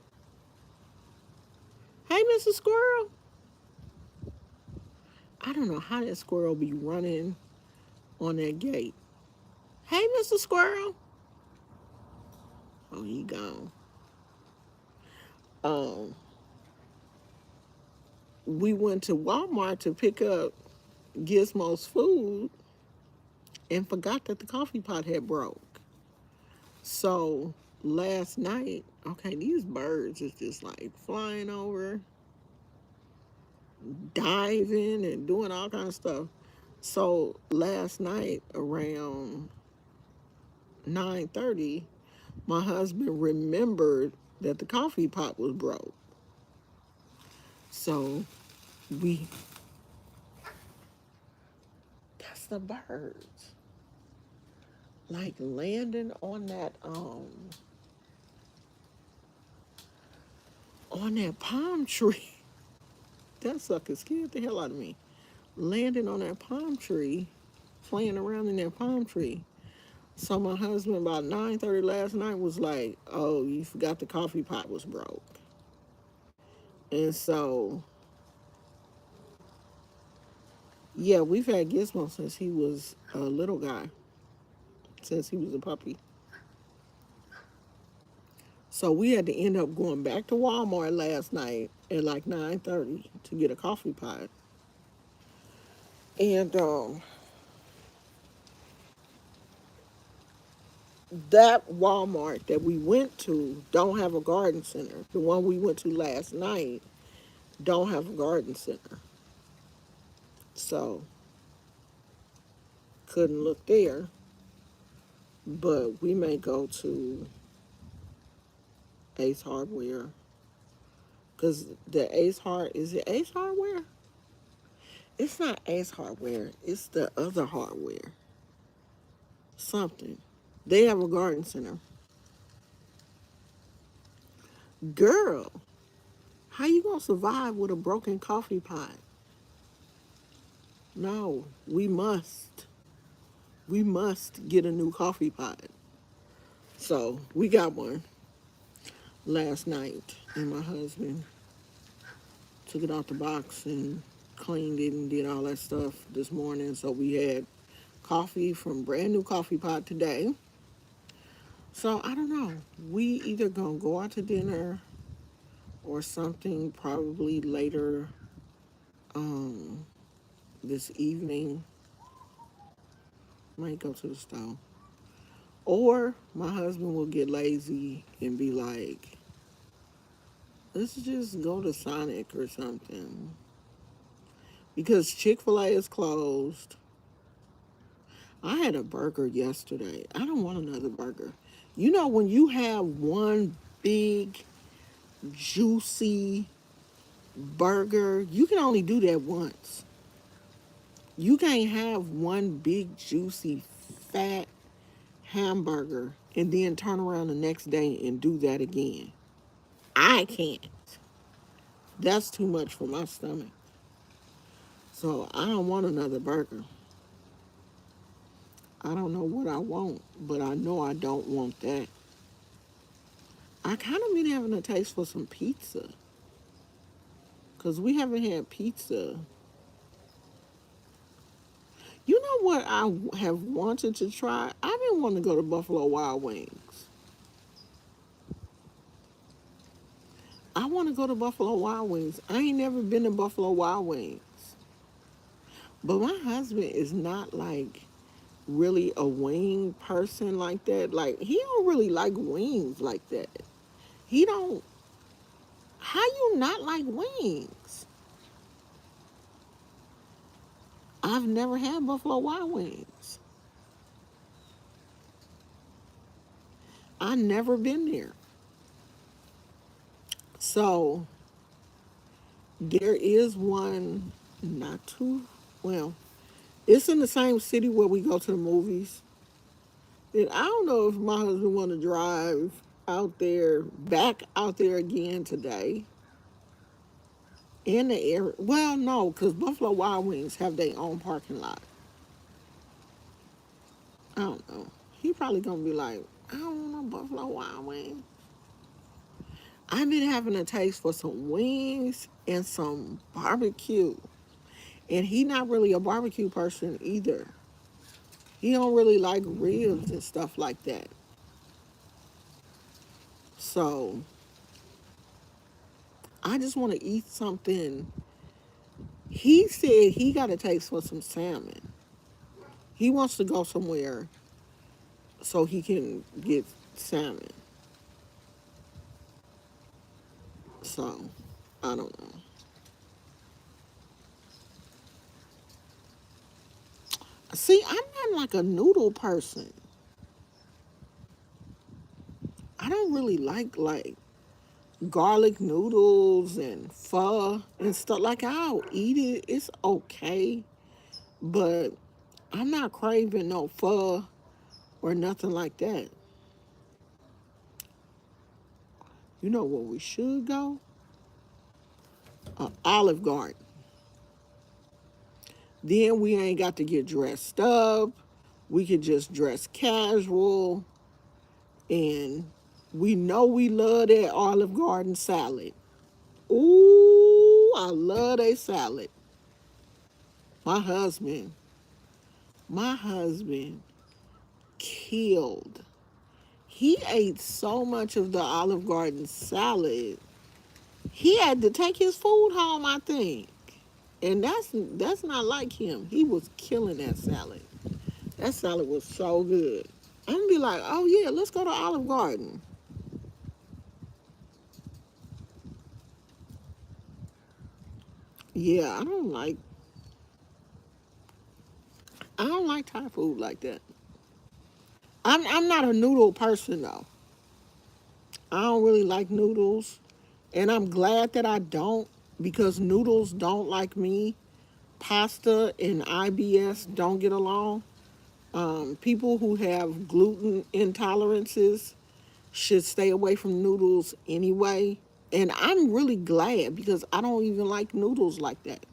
Hey, Mr. Squirrel. I don't know how that squirrel be running on that gate. Hey, Mr. Squirrel. Oh, he gone. Um, we went to Walmart to pick up Gizmo's food and forgot that the coffee pot had broke. So last night, okay, these birds is just like flying over, diving and doing all kind of stuff. So last night around 9:30, my husband remembered that the coffee pot was broke. So we that's the birds like landing on that palm tree. That sucker scared the hell out of me. Landing on that palm tree, playing around in that palm tree. So my husband about 9:30 last night was like, "Oh, you forgot the coffee pot was broke." And so, yeah, we've had Gizmo since he was a little guy, since he was a puppy. So we had to end up going back to Walmart last night at like 9:30 to get a coffee pot. And that Walmart that we went to don't have a garden center. The one we went to last night don't have a garden center. So couldn't look there. But we may go to Ace Hardware. Because the is it Ace Hardware? It's not Ace Hardware. It's the other hardware. Something. They have a garden center. Girl, how you gonna survive with a broken coffee pot? No, we must. We must get a new coffee pot. So we got one last night, and my husband took it out the box and cleaned it and did all that stuff this morning. So we had coffee from brand new coffee pot today. So I don't know. We either gonna go out to dinner or something probably later um, this evening. Might go to the store. Or my husband will get lazy and be like, let's just go to Sonic or something. Because Chick-fil-A is closed. I had a burger yesterday. I don't want another burger. You know, when you have one big, juicy burger, you can only do that once. You can't have one big, juicy, fat hamburger and then turn around the next day and do that again. I can't. That's too much for my stomach. So I don't want another burger. I don't know what I want, but I know I don't want that. I kind of been having a taste for some pizza. Because we haven't had pizza. You know what I have wanted to try? I've been wanting to go to Buffalo Wild Wings. I want to go to Buffalo Wild Wings. I ain't never been to Buffalo Wild Wings. But my husband is not like really a wing person like that. Like, he don't really like wings like that. He don't. How you not like wings? I've never had Buffalo Wild Wings. I never been there. So there is one not too well. It's in the same city where we go to the movies. And I don't know if my husband want to drive out there, back out there again today. In the area, well, no, because Buffalo Wild Wings have their own parking lot. I don't know. He probably gonna be like, I don't want no Buffalo Wild Wings. I've been having a taste for some wings and some barbecue. And he not really a barbecue person either. He don't really like ribs and stuff like that. So I just want to eat something He said he got a taste for some salmon. He wants to go somewhere so he can get salmon. So, I don't know. See, I'm not like a noodle person. I don't really like garlic noodles and pho and stuff. Like I'll eat it. It's okay, but I'm not craving no pho or nothing like that. You know where we should go? Olive Garden. Then we ain't got to get dressed up. We could just dress casual, and we know we love that Olive Garden salad. Ooh, I love a salad. My husband, my husband killed. He ate so much of the Olive Garden salad, he had to take his food home, I think. And that's not like him. He was killing that salad. That salad was so good. I'm gonna be like, oh yeah, let's go to Olive Garden. Yeah, I don't like Thai food like that. I'm not a noodle person though. I don't really like noodles, and I'm glad that I don't, because noodles don't like me. Pasta and IBS don't get along. People who have gluten intolerances should stay away from noodles anyway. And I'm really glad because I don't even like noodles like that.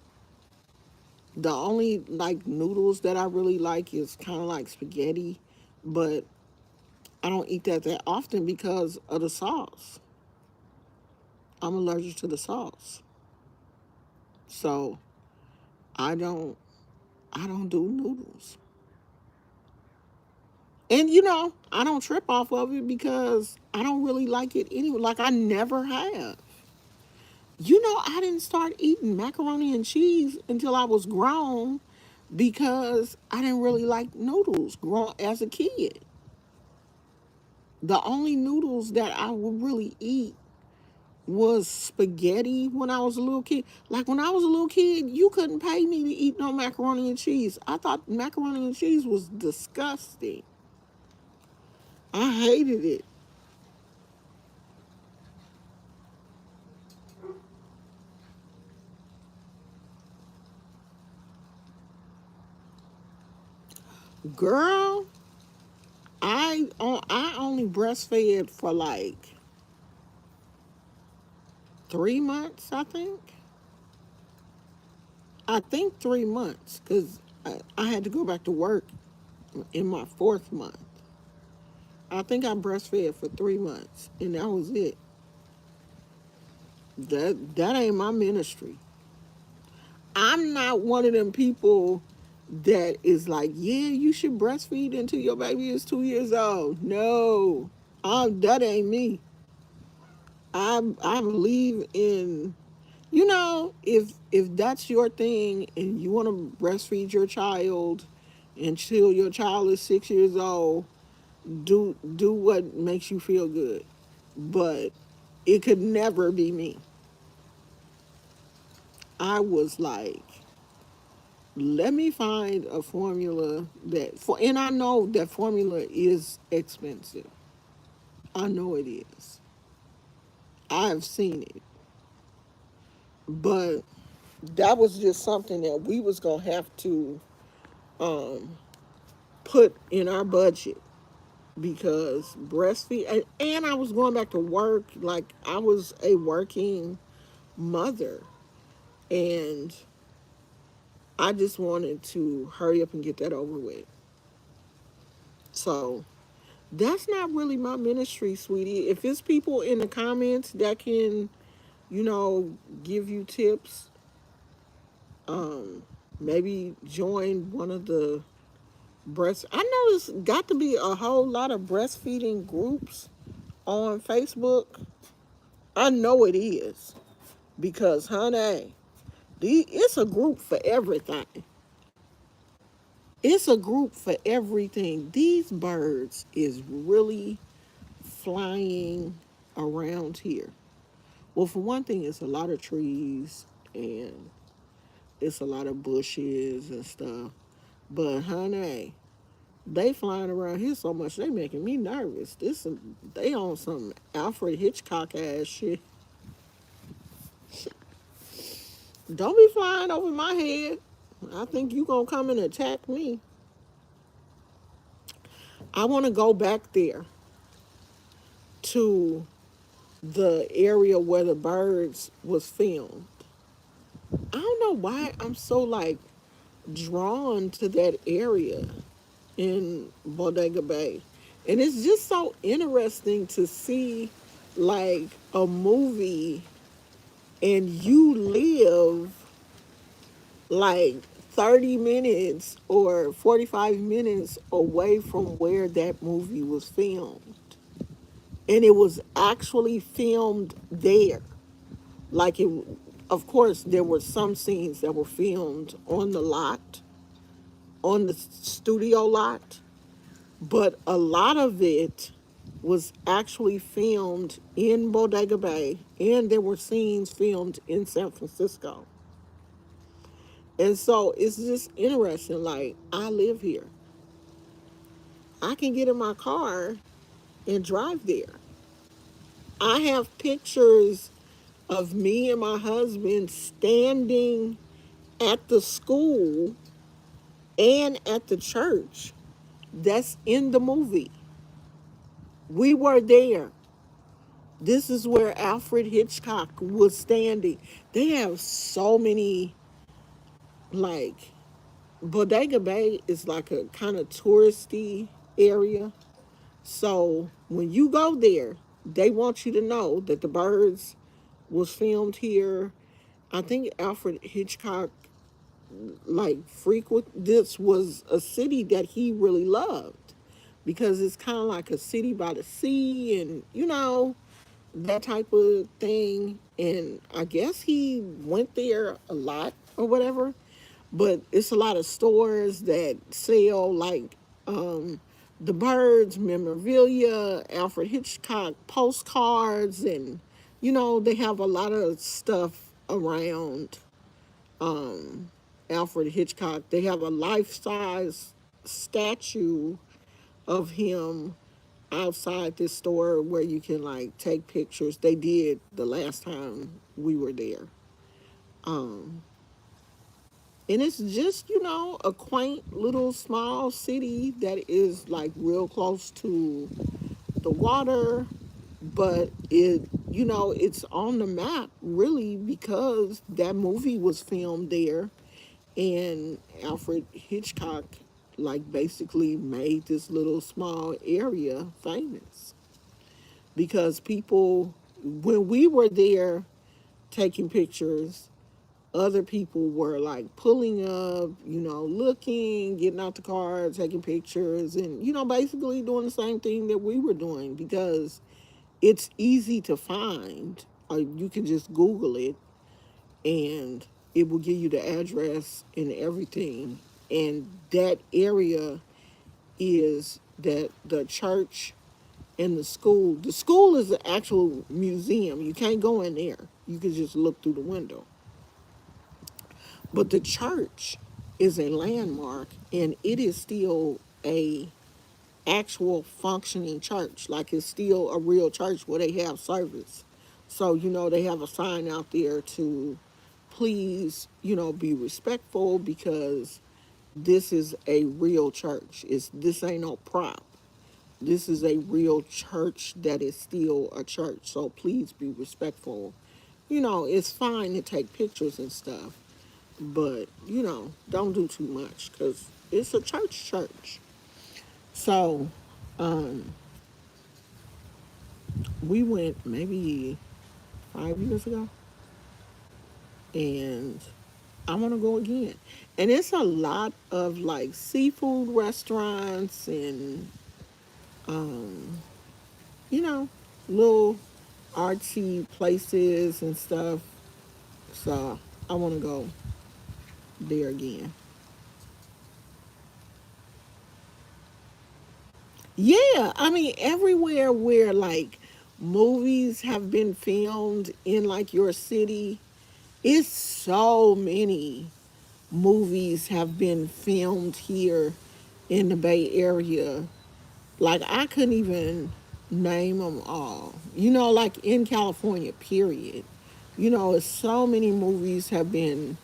The only like noodles that I really like is kind of like spaghetti, but I don't eat that often because of the sauce. I'm allergic to the sauce. So I don't I don't do noodles. And I don't trip off of it because I don't really like it anyway. Like I never have. I didn't start eating macaroni and cheese until I was grown because I didn't really like noodles grown as a kid. The only noodles that I would really eat was spaghetti when I was a little kid. Like when I was a little kid, you couldn't pay me to eat no macaroni and cheese. I thought macaroni and cheese was disgusting. I hated it. Girl, I only breastfed for like 3 months, I think. I think 3 months because I had to go back to work in my fourth month. I think I breastfed for 3 months, and that was it. That ain't my ministry. I'm not one of them people that is like, yeah, you should breastfeed until your baby is 2 years old. No, that ain't me. I believe in if that's your thing and you want to breastfeed your child until your child is 6 years old, do what makes you feel good. But it could never be me. I was like, let me find a formula and I know that formula is expensive. I know it is. I have seen it. But that was just something that we was gonna have to um, put in our budget because breastfeed and I was going back to work. Like I was a working mother, and I just wanted to hurry up and get that over with. So that's not really my ministry, sweetie. If it's people in the comments that can, you know, give you tips, um, maybe join one of the I know there's got to be a whole lot of breastfeeding groups on Facebook. I know it is because, honey, It's a group for everything. It's a group for everything. These birds is really flying around here. Well, for one thing, it's a lot of trees and it's a lot of bushes and stuff. But honey, they flying around here so much they making me nervous. They on some Alfred Hitchcock ass shit. Don't be flying over my head. I think you gonna come and attack me. I want to go back there to the area where the birds was filmed. I don't know why I'm so like drawn to that area in Bodega Bay. And it's just so interesting to see like a movie and you live like 30 minutes or 45 minutes away from where that movie was filmed. And it was actually filmed there. Like it, of course, there were some scenes that were filmed on the lot, on the studio lot, but a lot of it was actually filmed in Bodega Bay, and there were scenes filmed in San Francisco. And so it's just interesting. Like, I live here. I can get in my car and drive there. I have pictures of me and my husband standing at the school and at the church that's in the movie. We were there. This is where Alfred Hitchcock was standing. They have so many, like, Bodega Bay is like a kind of touristy area. So when you go there, they want you to know that the birds was filmed here. I think Alfred Hitchcock like frequent this was a city that he really loved because it's kind of like a city by the sea and that type of thing. And I guess he went there a lot or whatever, but it's a lot of stores that sell like the birds memorabilia, Alfred Hitchcock postcards, and they have a lot of stuff around Alfred Hitchcock. They have a life-size statue of him outside this store where you can like take pictures. They did the last time we were there. Um, and it's just, a quaint little small city that is like real close to the water, but it's on the map really because that movie was filmed there. And Alfred Hitchcock, like, basically made this little small area famous because people, when we were there taking pictures, other people were like pulling up, looking, getting out the car, taking pictures, and, basically doing the same thing that we were doing because it's easy to find. You can just Google it and it will give you the address and everything. And that area is that the church and the school. The school is an actual museum. You can't go in there. You can just look through the window. But the church is a landmark and it is still a actual functioning church. Like it's still a real church where they have service. So, they have a sign out there to please, be respectful because this is a real church. This ain't no prop. This is a real church that is still a church. So please be respectful. It's fine to take pictures and stuff, but don't do too much because it's a church. So, we went maybe 5 years ago, and I want to go again. And it's a lot of like seafood restaurants and, um, you know, little artsy places and stuff. So, I want to go there again. Yeah, I mean everywhere where like movies have been filmed in like your city, it's so many movies have been filmed here in the Bay Area. Like I couldn't even name them all. You know, like in California, period. You know, so many movies have been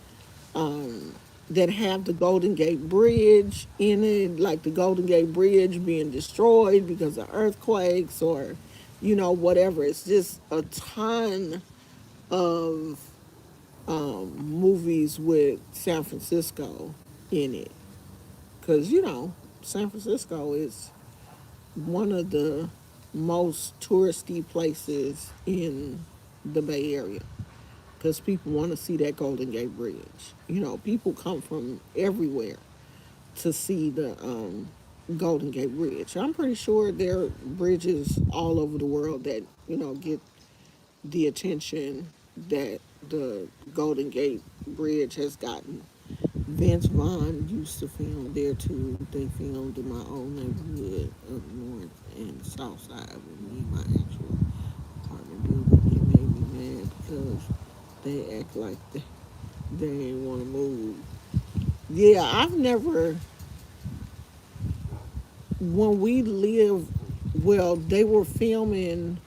um, that have the Golden Gate Bridge in it, like the Golden Gate Bridge being destroyed because of earthquakes or, you know, whatever. It's just a ton of movies with San Francisco in it. Because, you know, San Francisco is one of the most touristy places in the Bay Area because people want to see that Golden Gate Bridge. You know, people come from everywhere to see the Golden Gate Bridge. I'm pretty sure there are bridges all over the world that, you know, get the attention that the Golden Gate Bridge has gotten. Vince Vaughn used to film there too. They filmed in my old neighborhood up north and south side with me and my actual apartment building. It made me mad because they act like they ain't want to move. Yeah, I've never, when we lived, well, they were filming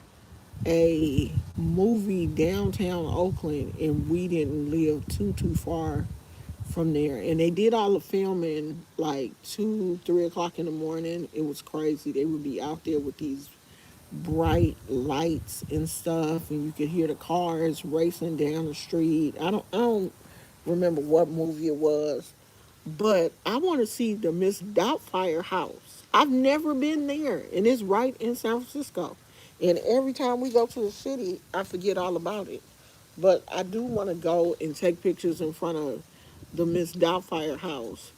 a movie downtown Oakland and we didn't live too far from there. And they did all the filming like 2, 3 o'clock in the morning. It was crazy. They would be out there with these bright lights and stuff, and you could hear the cars racing down the street. I don't remember what movie it was, but I want to see the Miss Doubtfire house. I've never been there, and it's right in San Francisco. And every time we go to the city, I forget all about it. But I do want to go and take pictures in front of the Miss Doubtfire house.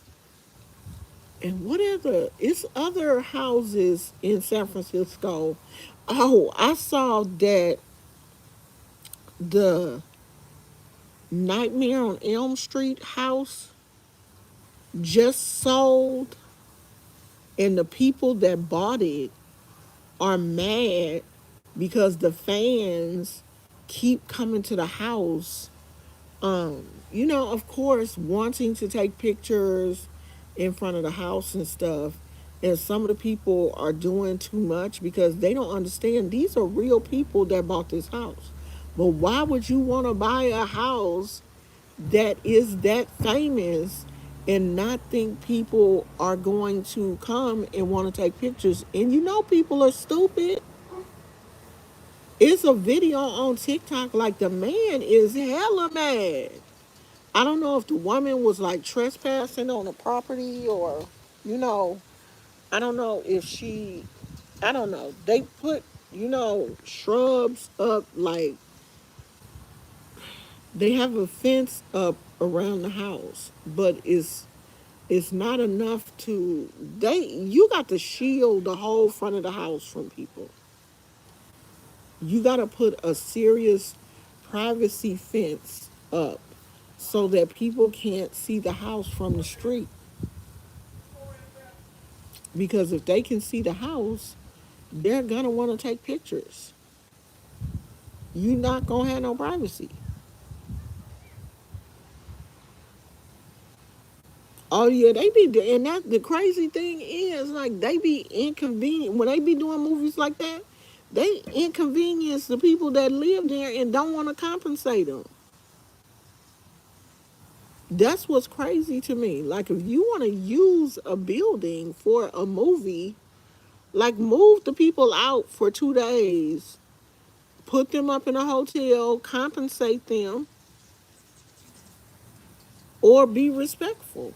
And what are it's other houses in San Francisco. Oh, I saw that the Nightmare on Elm Street house just sold, and the people that bought it are mad because the fans keep coming to the house, you know, of course, wanting to take pictures in front of the house and stuff. And some of the people are doing too much because they don't understand these are real people that bought this house. But why would you want to buy a house that is that famous and not think people are going to come and want to take pictures? And you know, people are stupid. It's a video on TikTok like the man is hella mad. I don't know if the woman was like trespassing on the property or, you know, I don't know if she, I don't know. They put, you know, shrubs up, like they have a fence up around the house, but it's not enough to, you got to shield the whole front of the house from people. You got to put a serious privacy fence up so that people can't see the house from the street. Because if they can see the house, they're gonna want to take pictures. You're not gonna have no privacy. Oh yeah, they be, and that the crazy thing is, like they be inconvenient when they be doing movies like that. They inconvenience the people that live there and don't want to compensate them. That's what's crazy to me. Like if you want to use a building for a movie, like move the people out for 2 days, put them up in a hotel, compensate them, or be respectful.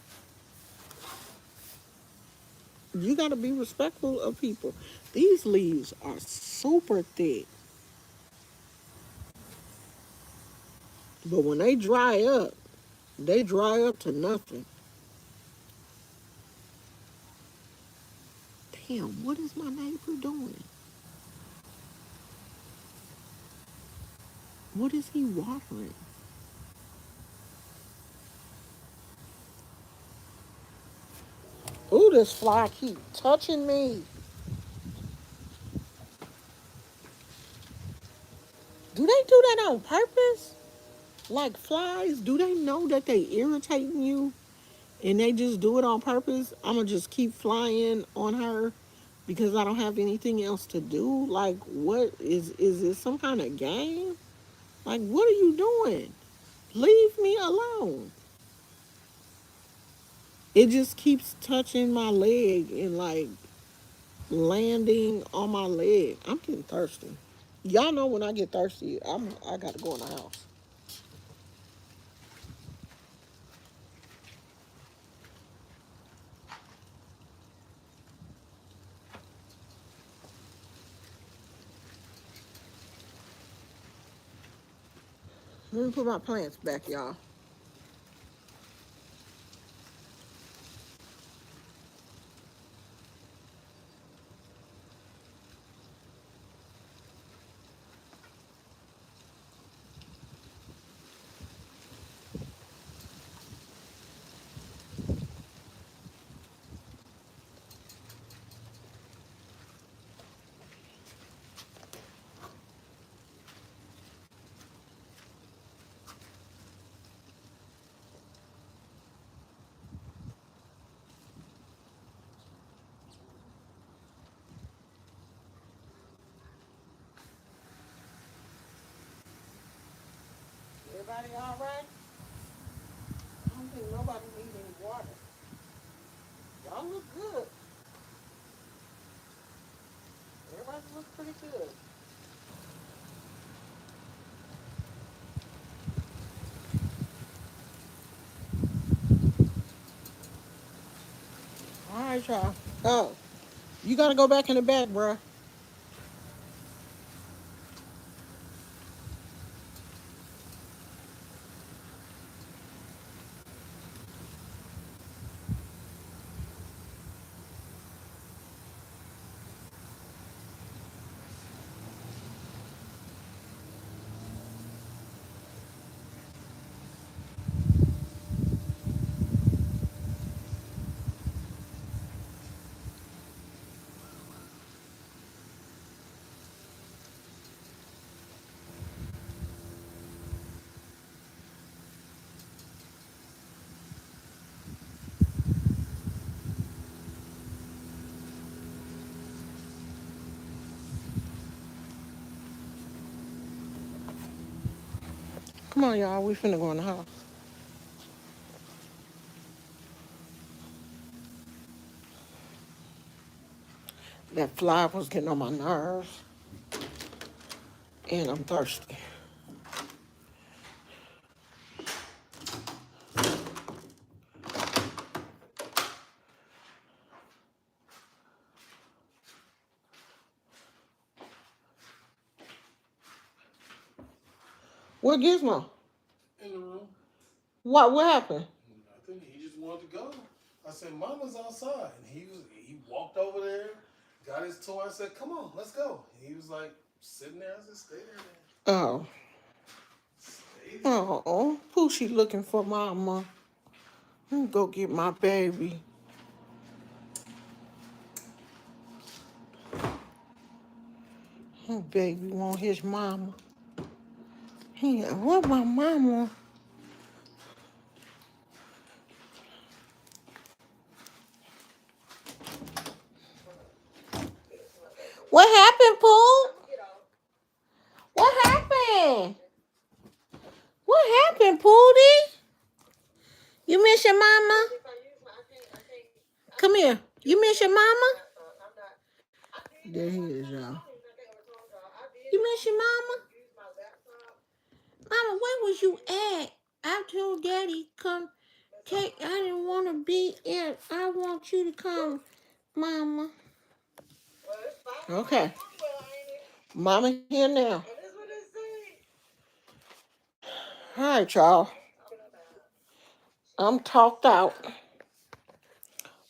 You got to be respectful of people. These leaves are super thick, but when they dry up to nothing. Damn, what is my neighbor doing? What is he watering? Ooh, this fly keep touching me. Do they do that on purpose? Like flies, do they know that they irritating you and they just do it on purpose? I'ma just keep flying on her because I don't have anything else to do. Like, what is this some kind of game? Like, what are you doing? Leave me alone. It just keeps touching my leg and like landing on my leg. I'm getting thirsty. Y'all know when I get thirsty, I gotta go in the house. Let me put my plants back, y'all. Everybody all right? I don't think nobody needs any water. Y'all look good. Everybody looks pretty good. All right, y'all. Oh, you gotta go back in the back, bruh. Come on, y'all. We finna go in the house. That fly was getting on my nerves, and I'm thirsty. What Gizmo? In the room. What happened? I think he just wanted to go. I said, Mama's outside. And he walked over there, got his toy. I said, come on, let's go. And he was like sitting there. I said, stay there, man. Oh. Stay there. Oh, Poochie looking for Mama. Let me go get my baby. Baby want his mama. What my mama? What happened, Pooh? What happened? What happened, Pootie? You miss your mama? Come here. You miss your mama? There he is, y'all. You miss your mama? Mama, where was you at? I told Daddy come take. I didn't want to be in. I want you to come, Mama. Okay. Mama here now. All right, y'all. I'm talked out.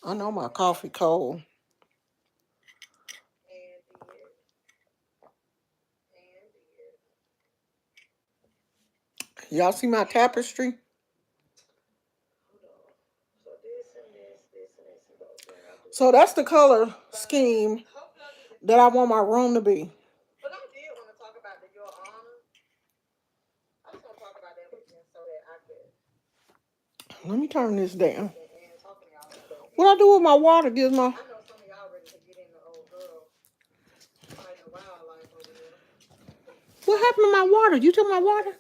I know my coffee cold. Y'all see my tapestry? So that's the color scheme that I want my room to be. Let me turn this down. What I do with my water, Gizmo? What happened to my water? You took my water?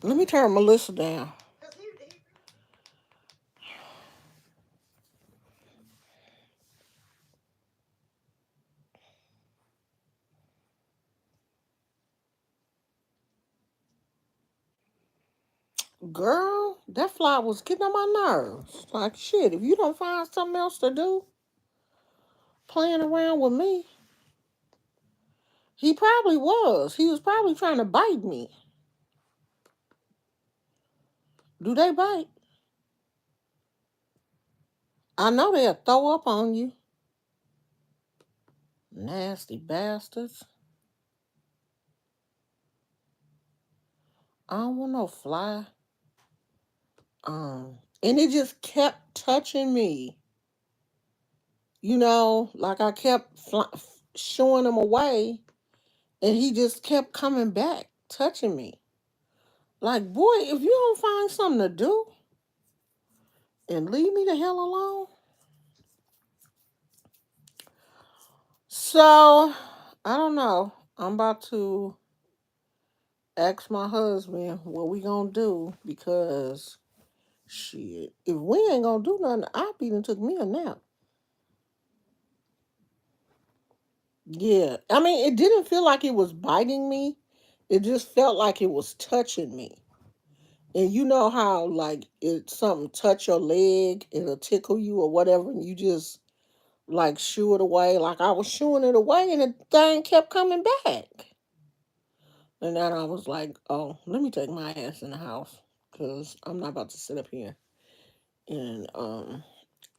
Let me turn Melissa down. Girl, that fly was getting on my nerves. Like, shit, if you don't find something else to do playing around with me, he probably was. He was probably trying to bite me. Do they bite? I know they'll throw up on you. Nasty bastards. I don't want no fly. And it just kept touching me. You know, like I kept showing him away, and he just kept coming back, touching me. Like, boy, if you don't find something to do and leave me the hell alone. So, I don't know. I'm about to ask my husband what we gonna do because shit, if we ain't gonna do nothing, I even took me a nap. Yeah. I mean, it didn't feel like it was biting me. It just felt like it was touching me. And you know how like it something touch your leg, it'll tickle you or whatever, and you just like shoo it away. Like I was shooing it away and the thing kept coming back. And then I was like, oh, let me take my ass in the house. Cause I'm not about to sit up here and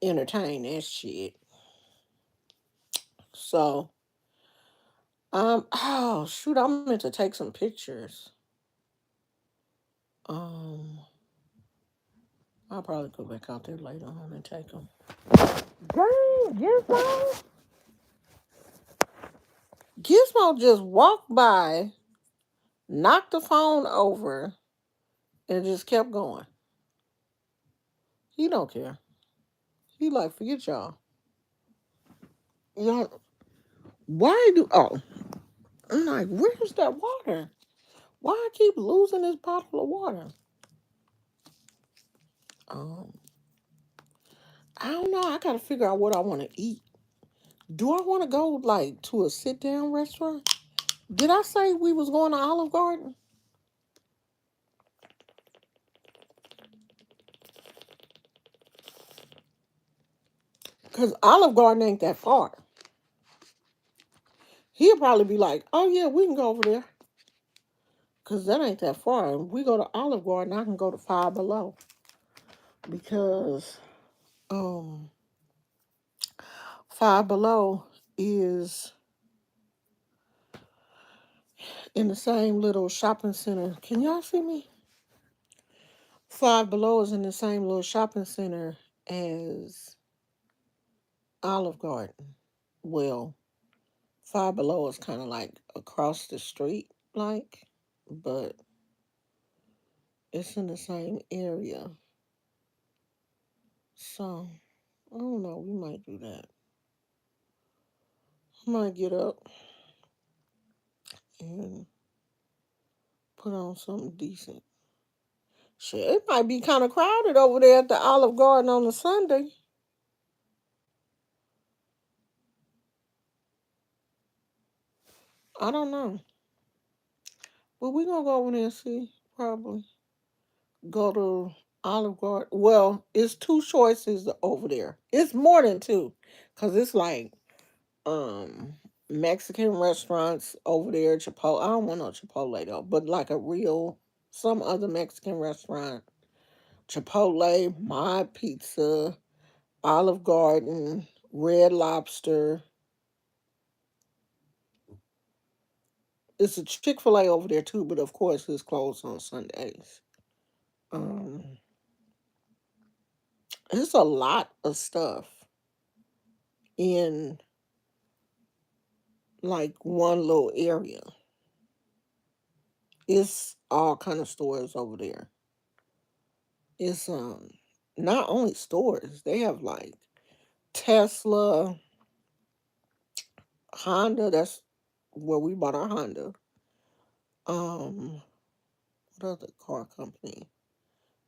entertain that shit. So oh shoot, I meant to take some pictures. Um I'll probably go back out there later on and take them. Dang, Gizmo! Gizmo just walked by, knocked the phone over, and just kept going. He don't care. He like, forget y'all. Y'all, why do? Oh, I'm like, where's that water? Why I keep losing this bottle of water? Um, I don't know. I gotta figure out what I want to eat. Do I want to go like to a sit down restaurant? Did I say we was going to Olive Garden? Cause Olive Garden ain't that far. He'll probably be like, "Oh yeah, we can go over there." Cause that ain't that far. If we go to Olive Garden, I can go to Five Below. Because um Five Below is in the same little shopping center. Can y'all see me? Five Below is in the same little shopping center as Olive Garden. Well, Five Below is kind of like across the street, like, but it's in the same area. So, I don't know. We might do that. I might get up and put on something decent. Shit, it might be kind of crowded over there at the Olive Garden on a Sunday. I don't know. But we're going to go over there and see. Probably go to Olive Garden. Well, it's two choices over there. It's more than two. Because it's like um Mexican restaurants over there, Chipotle. I don't want no Chipotle though, but like a real, some other Mexican restaurant. Chipotle, My Pizza, Olive Garden, Red Lobster. It's a Chick-fil-A over there too, but of course it's closed on Sundays. Um, it's a lot of stuff in like one little area. It's all kind of stores over there. It's not only stores, they have like Tesla, Honda, that's where we bought our Honda. Um, what other car company?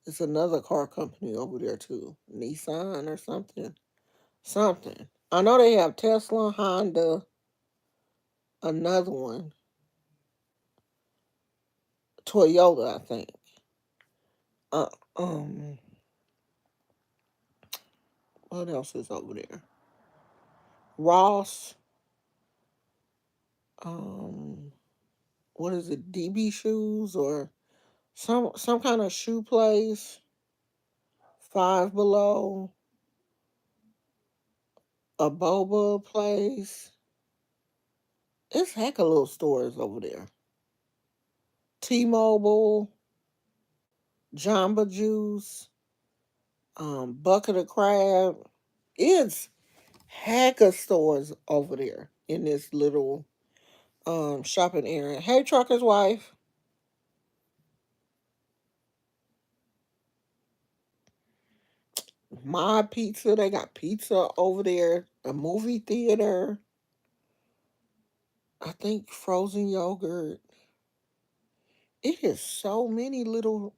It's another car company over there too. Nissan or something. Something. I know they have Tesla, Honda, another one, Toyota, I think. Uh, um, what else is over there? Ross. Um, what is it? DB shoes or some kind of shoe place. Five Below, a boba place. It's heck of little stores over there. T-Mobile, Jamba Juice, Bucket of Crab. It's heck of stores over there in this little shopping area. Hey, trucker's wife. My Pizza. They got pizza over there. A movie theater. I think frozen yogurt. It is so many little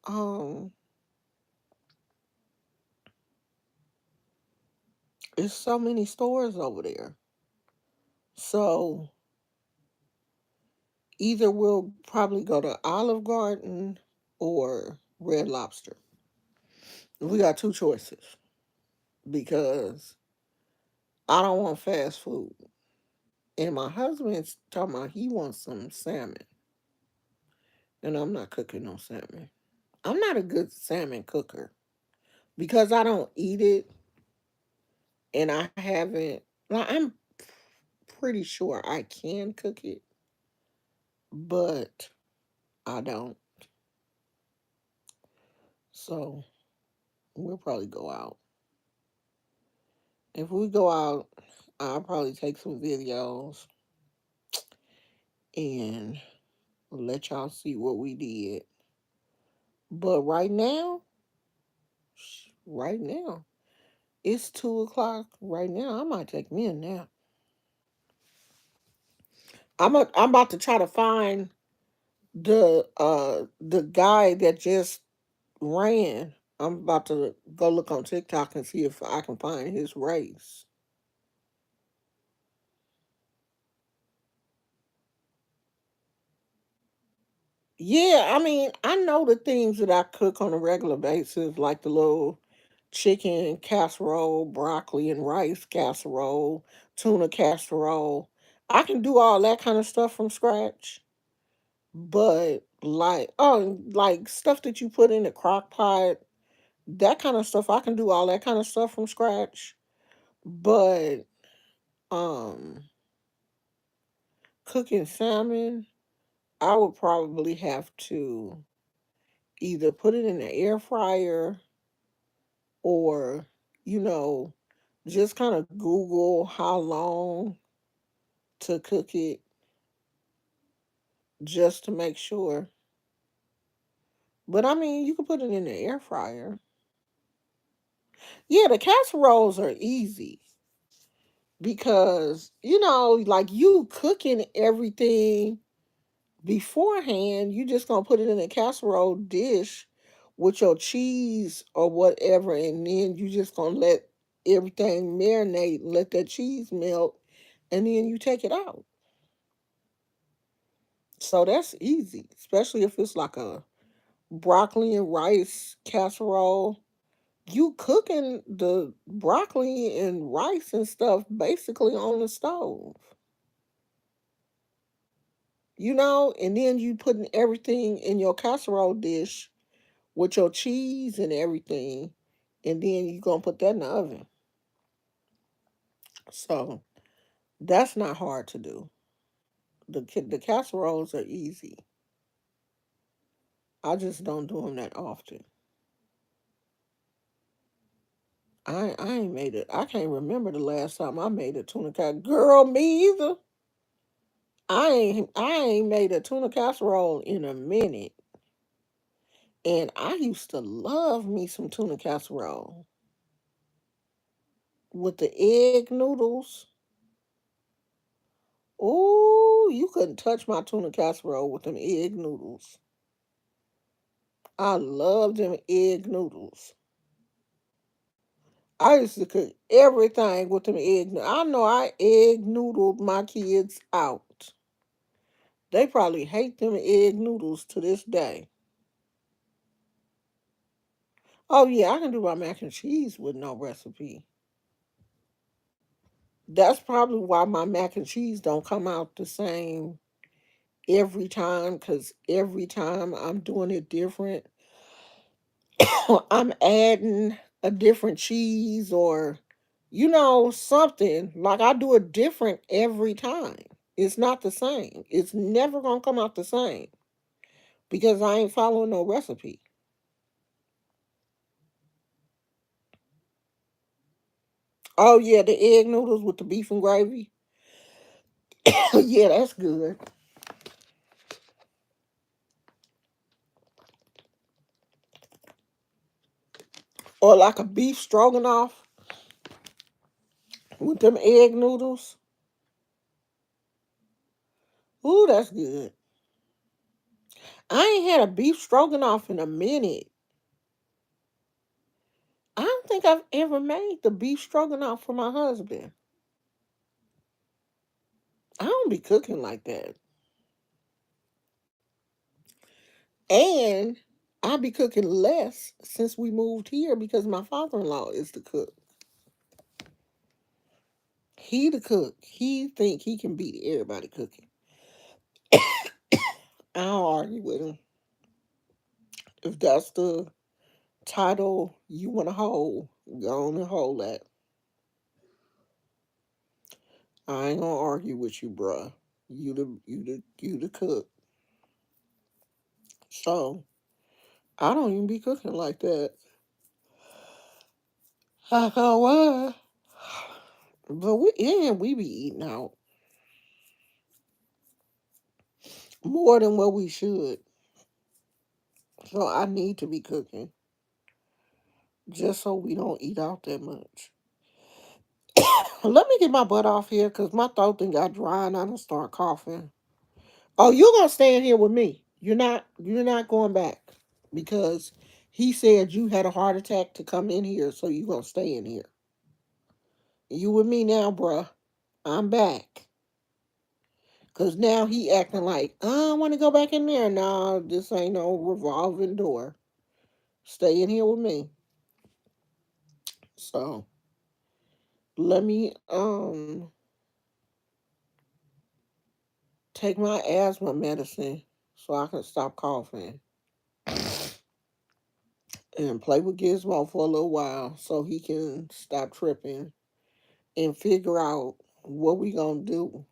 it's so many stores over there. So either we'll probably go to Olive Garden or Red Lobster. We got two choices because I don't want fast food. And my husband's talking about he wants some salmon. And I'm not cooking no salmon. I'm not a good salmon cooker because I don't eat it and I haven't, like, I'm pretty sure I can cook it, but I don't. So we'll probably go out. If we go out, I'll probably take some videos and let y'all see what we did. But right now, it's 2 o'clock. Right now, I might take me a nap. I'm about to try to find the guy that just ran. I'm about to go look on TikTok and see if I can find his race. Yeah, I mean, I know the things that I cook on a regular basis, like the little chicken casserole, broccoli and rice casserole, tuna casserole. I can do all that kind of stuff from scratch. But like stuff that you put in the crock pot, that kind of stuff, I can do all that kind of stuff from scratch. But um cooking salmon, I would probably have to either put it in the air fryer or, you know, just kind of Google how long to cook it just to make sure. But I mean, you can put it in the air fryer. Yeah, the casseroles are easy because, like you cooking everything beforehand, you just gonna put it in a casserole dish with your cheese or whatever, and then you just gonna let everything marinate, let that cheese melt, and then you take it out. So that's easy, especially if it's like a broccoli and rice casserole. You cooking the broccoli and rice and stuff basically on the stove, and then you putting everything in your casserole dish with your cheese and everything, and then you gonna put that in the oven. So that's not hard to do. The casseroles are easy. I just don't do them that often. I ain't made it. I can't remember the last time I made a tuna casserole. Girl, me either. I ain't made a tuna casserole in a minute. And I used to love me some tuna casserole with the egg noodles. Oh, you couldn't touch my tuna casserole with them egg noodles. I love them egg noodles. I used to cook everything with them egg. I know I egg noodled my kids out. They probably hate them egg noodles to this day. Oh yeah, I can do my mac and cheese with no recipe. That's probably why my mac and cheese don't come out the same every time, because every time I'm doing it different. I'm adding a different cheese or, something. Like I do it different every time. It's not the same. It's never going to come out the same because I ain't following no recipe. Oh, yeah, the egg noodles with the beef and gravy. Yeah, that's good. Or like a beef stroganoff with them egg noodles. Ooh, that's good. I ain't had a beef stroganoff in a minute. I don't think I've ever made the beef stroganoff for my husband. I don't be cooking like that. And I be cooking less since we moved here because my father-in-law is the cook. He the cook. He think he can beat everybody cooking. I don't argue with him. If that's the title you want to hold, go on and hold that. I ain't gonna argue with you, bruh. You the cook. So I don't even be cooking like that. I know why. But we be eating out more than what we should. So I need to be cooking just so we don't eat out that much. Let me get my butt off here because my throat thing got dry and I done start coughing. Oh, you're gonna stay in here with me. You're not going back because he said you had a heart attack to come in here, so you gonna stay in here. You with me now, bruh. I'm back. Cause now he acting like, oh, I want to go back in there. No, this ain't no revolving door. Stay in here with me. So let me take my asthma medicine so I can stop coughing and play with Gizmo for a little while so he can stop tripping and figure out what we gonna do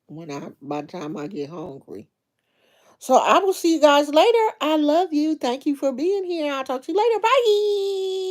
when I by the time I get hungry. So I will see you guys later. I love you. Thank you for being here. I'll talk to you later. Bye.